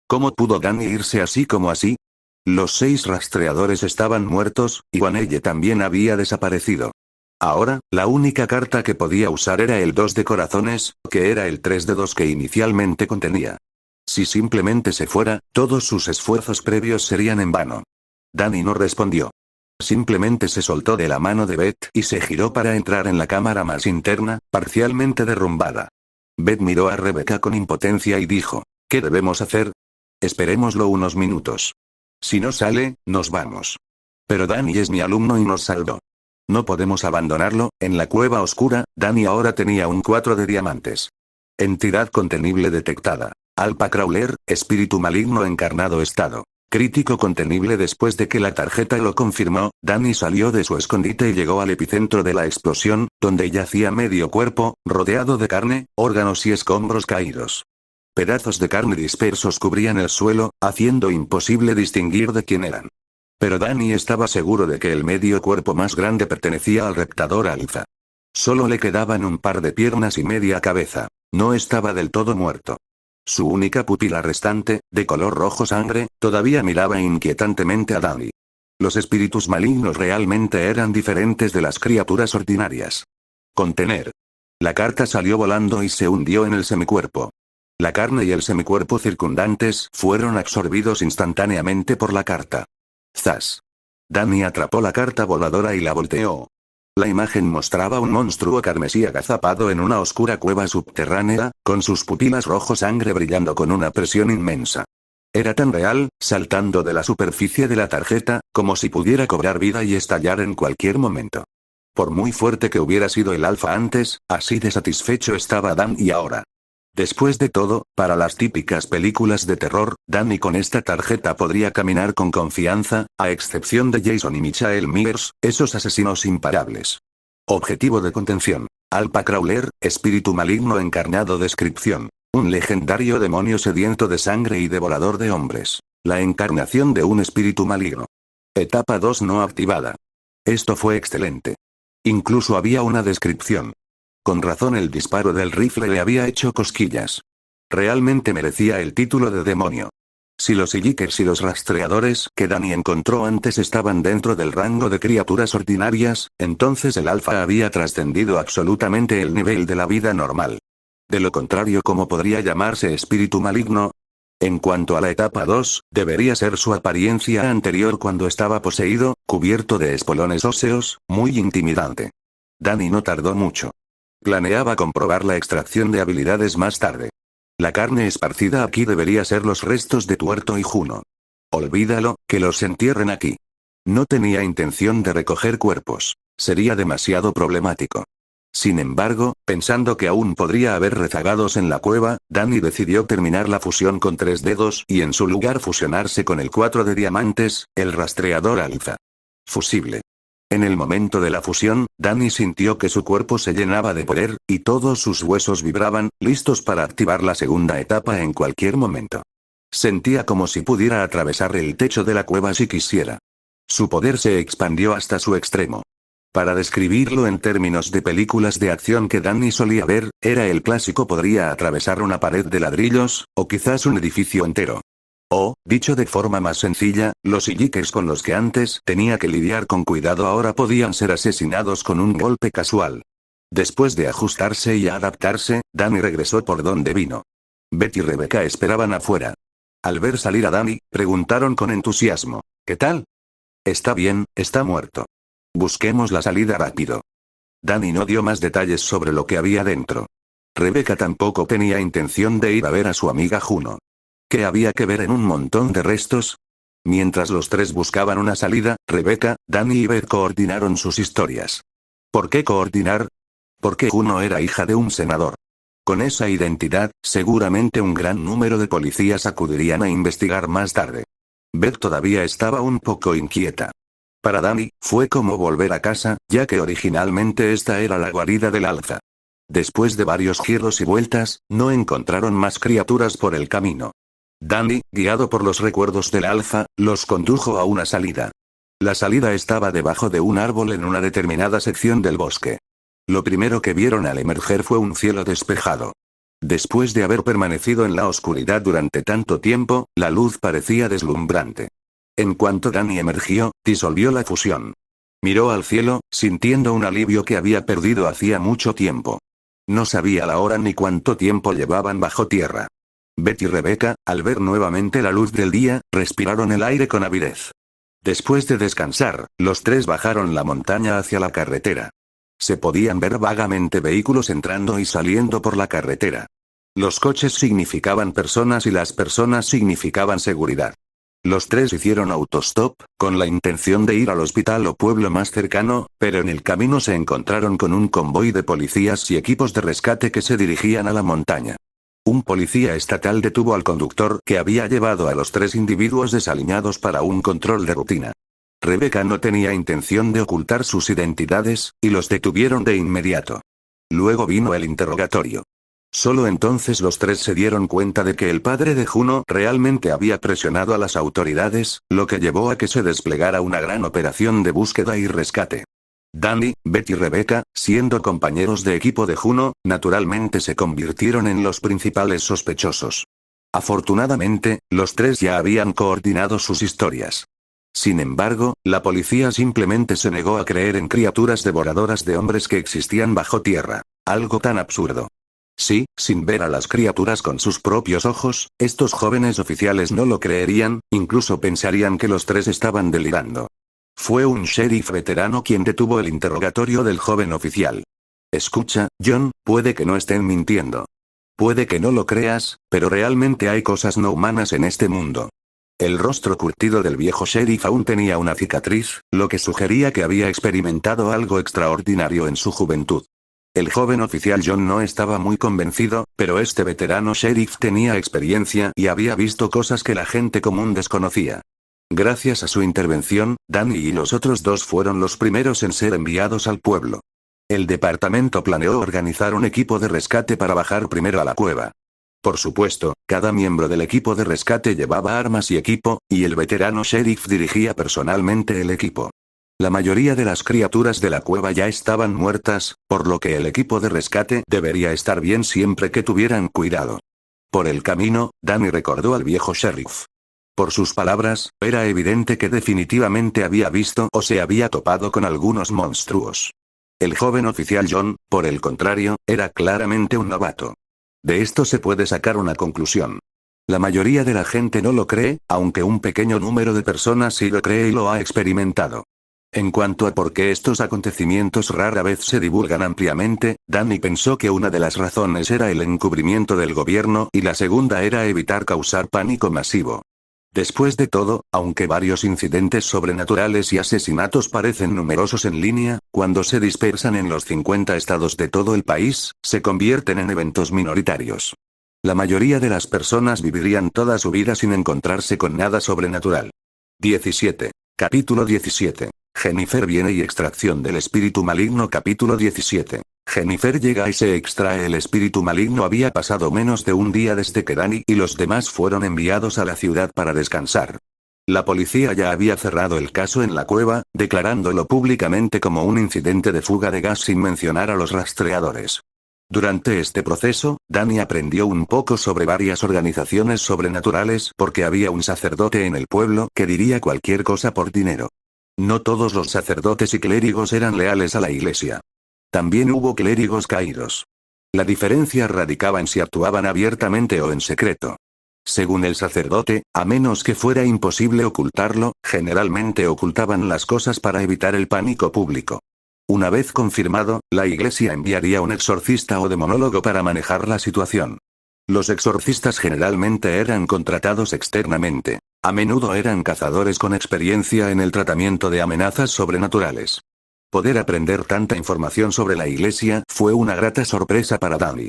¿Cómo pudo Danny irse así como así? Los 6 rastreadores estaban muertos, y Wanelle también había desaparecido. Ahora, la única carta que podía usar era el 2 de corazones, que era el 3 de 2 que inicialmente contenía. Si simplemente se fuera, todos sus esfuerzos previos serían en vano. Danny no respondió. Simplemente se soltó de la mano de Beth y se giró para entrar en la cámara más interna, parcialmente derrumbada. Beth miró a Rebecca con impotencia y dijo, ¿qué debemos hacer? Esperémoslo unos minutos. Si no sale, nos vamos. Pero Danny es mi alumno y nos salvó. No podemos abandonarlo. En la cueva oscura, Danny ahora tenía un 4 de diamantes. Entidad contenible detectada. Alpha Crawler, espíritu maligno encarnado estado. Crítico contenible. Después de que la tarjeta lo confirmó, Danny salió de su escondite y llegó al epicentro de la explosión, donde yacía medio cuerpo, rodeado de carne, órganos y escombros caídos. Pedazos de carne dispersos cubrían el suelo, haciendo imposible distinguir de quién eran. Pero Danny estaba seguro de que el medio cuerpo más grande pertenecía al reptador alfa. Solo le quedaban un par de piernas y media cabeza. No estaba del todo muerto. Su única pupila restante, de color rojo sangre, todavía miraba inquietantemente a Danny. Los espíritus malignos realmente eran diferentes de las criaturas ordinarias. Contener. La carta salió volando y se hundió en el semicuerpo. La carne y el semicuerpo circundantes fueron absorbidos instantáneamente por la carta. ¡Zas! Danny atrapó la carta voladora y la volteó. La imagen mostraba un monstruo carmesí agazapado en una oscura cueva subterránea, con sus pupilas rojo sangre brillando con una presión inmensa. Era tan real, saltando de la superficie de la tarjeta, como si pudiera cobrar vida y estallar en cualquier momento. Por muy fuerte que hubiera sido el alfa antes, así de satisfecho estaba Danny ahora. Después de todo, para las típicas películas de terror, Danny con esta tarjeta podría caminar con confianza, a excepción de Jason y Michael Myers, esos asesinos imparables. Objetivo de contención. Alpha Crawler, espíritu maligno encarnado. Descripción. Un legendario demonio sediento de sangre y devorador de hombres. La encarnación de un espíritu maligno. Etapa 2 no activada. Esto fue excelente. Incluso había una descripción. Con razón el disparo del rifle le había hecho cosquillas. Realmente merecía el título de demonio. Si los Seekers y los rastreadores que Danny encontró antes estaban dentro del rango de criaturas ordinarias, entonces el alfa había trascendido absolutamente el nivel de la vida normal. De lo contrario, ¿cómo podría llamarse espíritu maligno? En cuanto a la etapa 2, debería ser su apariencia anterior cuando estaba poseído, cubierto de espolones óseos, muy intimidante. Danny no tardó mucho. Planeaba comprobar la extracción de habilidades más tarde. La carne esparcida aquí debería ser los restos de Tuerto y Juno. Olvídalo, que los entierren aquí. No tenía intención de recoger cuerpos. Sería demasiado problemático. Sin embargo, pensando que aún podría haber rezagados en la cueva, Danny decidió terminar la fusión con 3 dedos y en su lugar fusionarse con el 4 de diamantes, el rastreador alfa. Fusible. En el momento de la fusión, Danny sintió que su cuerpo se llenaba de poder, y todos sus huesos vibraban, listos para activar la segunda etapa en cualquier momento. Sentía como si pudiera atravesar el techo de la cueva si quisiera. Su poder se expandió hasta su extremo. Para describirlo en términos de películas de acción que Danny solía ver, era el clásico podría atravesar una pared de ladrillos, o quizás un edificio entero. O, dicho de forma más sencilla, los illiques con los que antes tenía que lidiar con cuidado ahora podían ser asesinados con un golpe casual. Después de ajustarse y adaptarse, Danny regresó por donde vino. Beth y Rebecca esperaban afuera. Al ver salir a Danny, preguntaron con entusiasmo, ¿qué tal? Está bien, está muerto. Busquemos la salida rápido. Danny no dio más detalles sobre lo que había dentro. Rebecca tampoco tenía intención de ir a ver a su amiga Juno. ¿Qué había que ver en un montón de restos? Mientras los tres buscaban una salida, Rebecca, Danny y Beth coordinaron sus historias. ¿Por qué coordinar? Porque Juno era hija de un senador. Con esa identidad, seguramente un gran número de policías acudirían a investigar más tarde. Beth todavía estaba un poco inquieta. Para Danny, fue como volver a casa, ya que originalmente esta era la guarida del alfa. Después de varios giros y vueltas, no encontraron más criaturas por el camino. Danny, guiado por los recuerdos del alfa, los condujo a una salida. La salida estaba debajo de un árbol en una determinada sección del bosque. Lo primero que vieron al emerger fue un cielo despejado. Después de haber permanecido en la oscuridad durante tanto tiempo, la luz parecía deslumbrante. En cuanto Danny emergió, disolvió la fusión. Miró al cielo, sintiendo un alivio que había perdido hacía mucho tiempo. No sabía la hora ni cuánto tiempo llevaban bajo tierra. Beth y Rebecca, al ver nuevamente la luz del día, respiraron el aire con avidez. Después de descansar, los tres bajaron la montaña hacia la carretera. Se podían ver vagamente vehículos entrando y saliendo por la carretera. Los coches significaban personas y las personas significaban seguridad. Los tres hicieron autostop, con la intención de ir al hospital o pueblo más cercano, pero en el camino se encontraron con un convoy de policías y equipos de rescate que se dirigían a la montaña. Un policía estatal detuvo al conductor que había llevado a los tres individuos desaliñados para un control de rutina. Rebecca no tenía intención de ocultar sus identidades, y los detuvieron de inmediato. Luego vino el interrogatorio. Solo entonces los tres se dieron cuenta de que el padre de Juno realmente había presionado a las autoridades, lo que llevó a que se desplegara una gran operación de búsqueda y rescate. Danny, Beth y Rebecca, siendo compañeros de equipo de Juno, naturalmente se convirtieron en los principales sospechosos. Afortunadamente, los tres ya habían coordinado sus historias. Sin embargo, la policía simplemente se negó a creer en criaturas devoradoras de hombres que existían bajo tierra. Algo tan absurdo. Sí, sin ver a las criaturas con sus propios ojos, estos jóvenes oficiales no lo creerían, incluso pensarían que los tres estaban delirando. Fue un sheriff veterano quien detuvo el interrogatorio del joven oficial. Escucha, John, puede que no estén mintiendo. Puede que no lo creas, pero realmente hay cosas no humanas en este mundo. El rostro curtido del viejo sheriff aún tenía una cicatriz, lo que sugería que había experimentado algo extraordinario en su juventud. El joven oficial John no estaba muy convencido, pero este veterano sheriff tenía experiencia y había visto cosas que la gente común desconocía. Gracias a su intervención, Danny y los otros dos fueron los primeros en ser enviados al pueblo. El departamento planeó organizar un equipo de rescate para bajar primero a la cueva. Por supuesto, cada miembro del equipo de rescate llevaba armas y equipo, y el veterano sheriff dirigía personalmente el equipo. La mayoría de las criaturas de la cueva ya estaban muertas, por lo que el equipo de rescate debería estar bien siempre que tuvieran cuidado. Por el camino, Danny recordó al viejo sheriff. Por sus palabras, era evidente que definitivamente había visto o se había topado con algunos monstruos. El joven oficial John, por el contrario, era claramente un novato. De esto se puede sacar una conclusión. La mayoría de la gente no lo cree, aunque un pequeño número de personas sí lo cree y lo ha experimentado. En cuanto a por qué estos acontecimientos rara vez se divulgan ampliamente, Danny pensó que una de las razones era el encubrimiento del gobierno y la segunda era evitar causar pánico masivo. Después de todo, aunque varios incidentes sobrenaturales y asesinatos parecen numerosos en línea, cuando se dispersan en los 50 estados de todo el país, se convierten en eventos minoritarios. La mayoría de las personas vivirían toda su vida sin encontrarse con nada sobrenatural. 17. Capítulo 17. Jennifer viene y extracción del espíritu maligno. Capítulo 17. Jennifer llega y se extrae el espíritu maligno. Había pasado menos de un día desde que Danny y los demás fueron enviados a la ciudad para descansar. La policía ya había cerrado el caso en la cueva, declarándolo públicamente como un incidente de fuga de gas sin mencionar a los rastreadores. Durante este proceso, Danny aprendió un poco sobre varias organizaciones sobrenaturales porque había un sacerdote en el pueblo que diría cualquier cosa por dinero. No todos los sacerdotes y clérigos eran leales a la iglesia. También hubo clérigos caídos. La diferencia radicaba en si actuaban abiertamente o en secreto. Según el sacerdote, a menos que fuera imposible ocultarlo, generalmente ocultaban las cosas para evitar el pánico público. Una vez confirmado, la iglesia enviaría un exorcista o demonólogo para manejar la situación. Los exorcistas generalmente eran contratados externamente. A menudo eran cazadores con experiencia en el tratamiento de amenazas sobrenaturales. Poder aprender tanta información sobre la iglesia fue una grata sorpresa para Danny.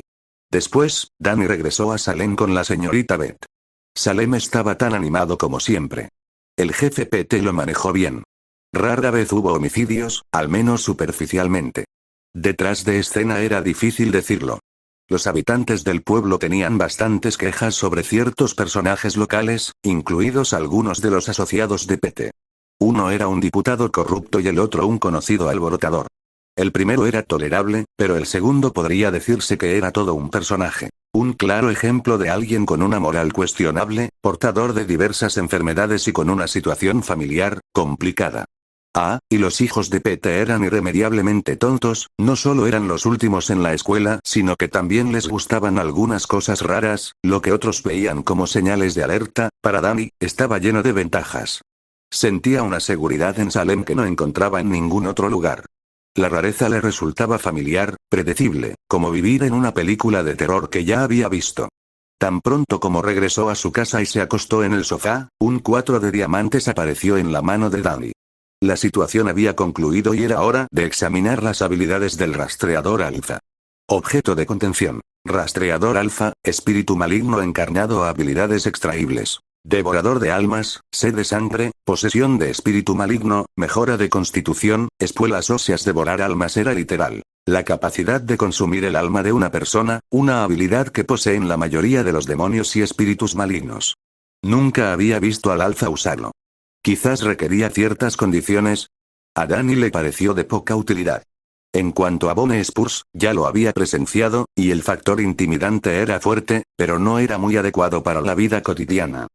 Después, Danny regresó a Salem con la señorita Beth. Salem estaba tan animado como siempre. El jefe Pete lo manejó bien. Rara vez hubo homicidios, al menos superficialmente. Detrás de escena era difícil decirlo. Los habitantes del pueblo tenían bastantes quejas sobre ciertos personajes locales, incluidos algunos de los asociados de Pete. Uno era un diputado corrupto y el otro un conocido alborotador. El primero era tolerable, pero el segundo podría decirse que era todo un personaje. Un claro ejemplo de alguien con una moral cuestionable, portador de diversas enfermedades y con una situación familiar complicada. Y los hijos de Pete eran irremediablemente tontos, no solo eran los últimos en la escuela, sino que también les gustaban algunas cosas raras, lo que otros veían como señales de alerta. Para Danny, estaba lleno de ventajas. Sentía una seguridad en Salem que no encontraba en ningún otro lugar. La rareza le resultaba familiar, predecible, como vivir en una película de terror que ya había visto. Tan pronto como regresó a su casa y se acostó en el sofá, un 4 de diamantes apareció en la mano de Danny. La situación había concluido y era hora de examinar las habilidades del rastreador alfa. Objeto de contención. Rastreador alfa, espíritu maligno encarnado. Habilidades extraíbles. Devorador de almas, sed de sangre, posesión de espíritu maligno, mejora de constitución, espuelas óseas. Devorar almas era literal. La capacidad de consumir el alma de una persona, una habilidad que poseen la mayoría de los demonios y espíritus malignos. Nunca había visto al alfa usarlo. Quizás requería ciertas condiciones. A Danny le pareció de poca utilidad. En cuanto a Bone Spurs, ya lo había presenciado, y el factor intimidante era fuerte, pero no era muy adecuado para la vida cotidiana.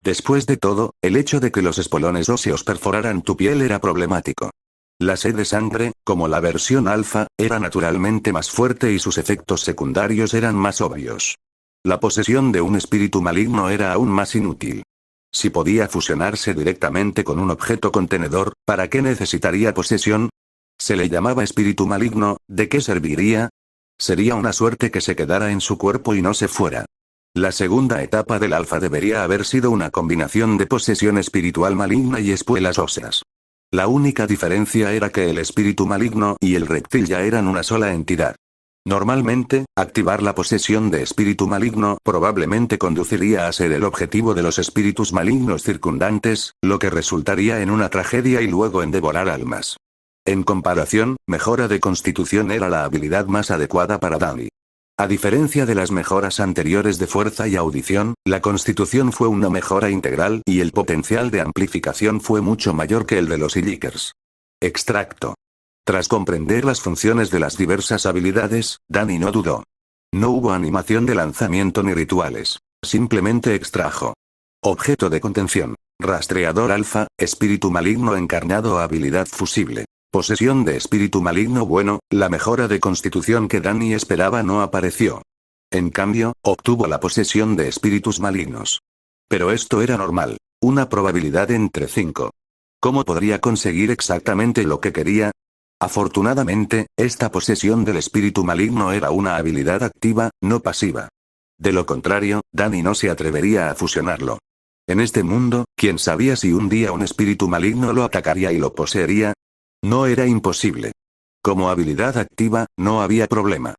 Después de todo, el hecho de que los espolones óseos perforaran tu piel era problemático. La sed de sangre, como la versión alfa, era naturalmente más fuerte y sus efectos secundarios eran más obvios. La posesión de un espíritu maligno era aún más inútil. Si podía fusionarse directamente con un objeto contenedor, ¿para qué necesitaría posesión? Se le llamaba espíritu maligno, ¿de qué serviría? Sería una suerte que se quedara en su cuerpo y no se fuera. La segunda etapa del alfa debería haber sido una combinación de posesión espiritual maligna y espuelas óseas. La única diferencia era que el espíritu maligno y el reptil ya eran una sola entidad. Normalmente, activar la posesión de espíritu maligno probablemente conduciría a ser el objetivo de los espíritus malignos circundantes, lo que resultaría en una tragedia y luego en devorar almas. En comparación, mejora de constitución era la habilidad más adecuada para Danny. A diferencia de las mejoras anteriores de fuerza y audición, la constitución fue una mejora integral y el potencial de amplificación fue mucho mayor que el de los Illikers. Extracto. Tras comprender las funciones de las diversas habilidades, Danny no dudó. No hubo animación de lanzamiento ni rituales. Simplemente extrajo. Objeto de contención. Rastreador alfa, espíritu maligno encarnado. Habilidad fusible. Posesión de espíritu maligno. Bueno, la mejora de constitución que Danny esperaba no apareció. En cambio, obtuvo la posesión de espíritus malignos. Pero esto era normal. Una probabilidad entre 5. ¿Cómo podría conseguir exactamente lo que quería? Afortunadamente, esta posesión del espíritu maligno era una habilidad activa, no pasiva. De lo contrario, Danny no se atrevería a fusionarlo. En este mundo, ¿quién sabía si un día un espíritu maligno lo atacaría y lo poseería? No era imposible. Como habilidad activa, no había problema.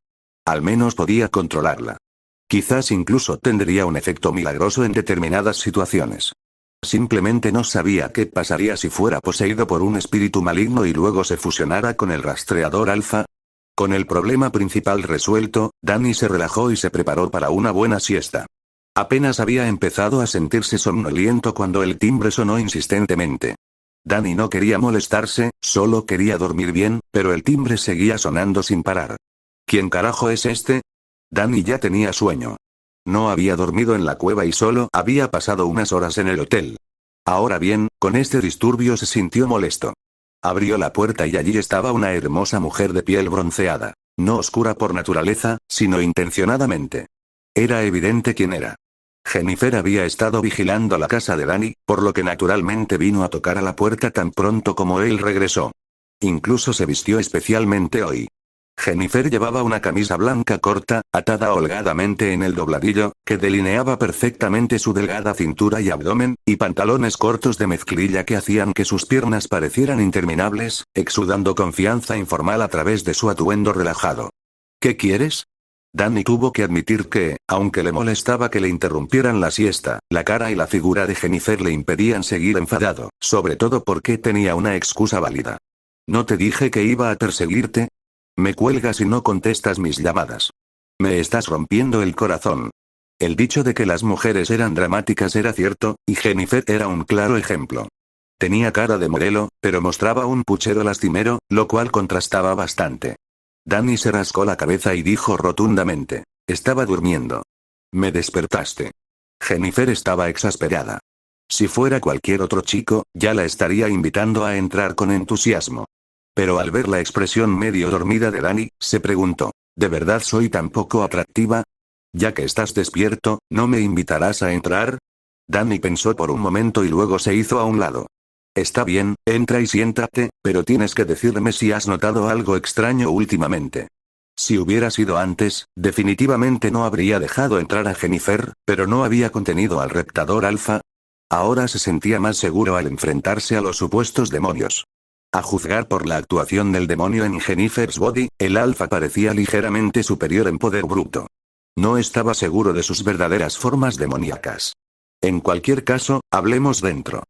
Al menos podía controlarla. Quizás incluso tendría un efecto milagroso en determinadas situaciones. Simplemente no sabía qué pasaría si fuera poseído por un espíritu maligno y luego se fusionara con el rastreador alfa. Con el problema principal resuelto, Danny se relajó y se preparó para una buena siesta. Apenas había empezado a sentirse somnoliento cuando el timbre sonó insistentemente. Danny no quería molestarse, solo quería dormir bien, pero el timbre seguía sonando sin parar. ¿Quién carajo es este? Danny ya tenía sueño. No había dormido en la cueva y solo había pasado unas horas en el hotel. Ahora bien, con este disturbio se sintió molesto. Abrió la puerta y allí estaba una hermosa mujer de piel bronceada. No oscura por naturaleza, sino intencionadamente. Era evidente quién era. Jennifer había estado vigilando la casa de Danny, por lo que naturalmente vino a tocar a la puerta tan pronto como él regresó. Incluso se vistió especialmente hoy. Jennifer llevaba una camisa blanca corta, atada holgadamente en el dobladillo, que delineaba perfectamente su delgada cintura y abdomen, y pantalones cortos de mezclilla que hacían que sus piernas parecieran interminables, exudando confianza informal a través de su atuendo relajado. ¿Qué quieres? Danny tuvo que admitir que, aunque le molestaba que le interrumpieran la siesta, la cara y la figura de Jennifer le impedían seguir enfadado, sobre todo porque tenía una excusa válida. ¿No te dije que iba a perseguirte? Me cuelgas y no contestas mis llamadas. Me estás rompiendo el corazón. El dicho de que las mujeres eran dramáticas era cierto, y Jennifer era un claro ejemplo. Tenía cara de modelo, pero mostraba un puchero lastimero, lo cual contrastaba bastante. Danny se rascó la cabeza y dijo rotundamente: estaba durmiendo. Me despertaste. Jennifer estaba exasperada. Si fuera cualquier otro chico, ya la estaría invitando a entrar con entusiasmo. Pero al ver la expresión medio dormida de Danny, se preguntó: ¿de verdad soy tan poco atractiva? Ya que estás despierto, ¿no me invitarás a entrar? Danny pensó por un momento y luego se hizo a un lado. Está bien, entra y siéntate, pero tienes que decirme si has notado algo extraño últimamente. Si hubiera sido antes, definitivamente no habría dejado entrar a Jennifer, pero no había contenido al reptador alfa. Ahora se sentía más seguro al enfrentarse a los supuestos demonios. A juzgar por la actuación del demonio en Jennifer's Body, el alfa parecía ligeramente superior en poder bruto. No estaba seguro de sus verdaderas formas demoníacas. En cualquier caso, hablemos dentro.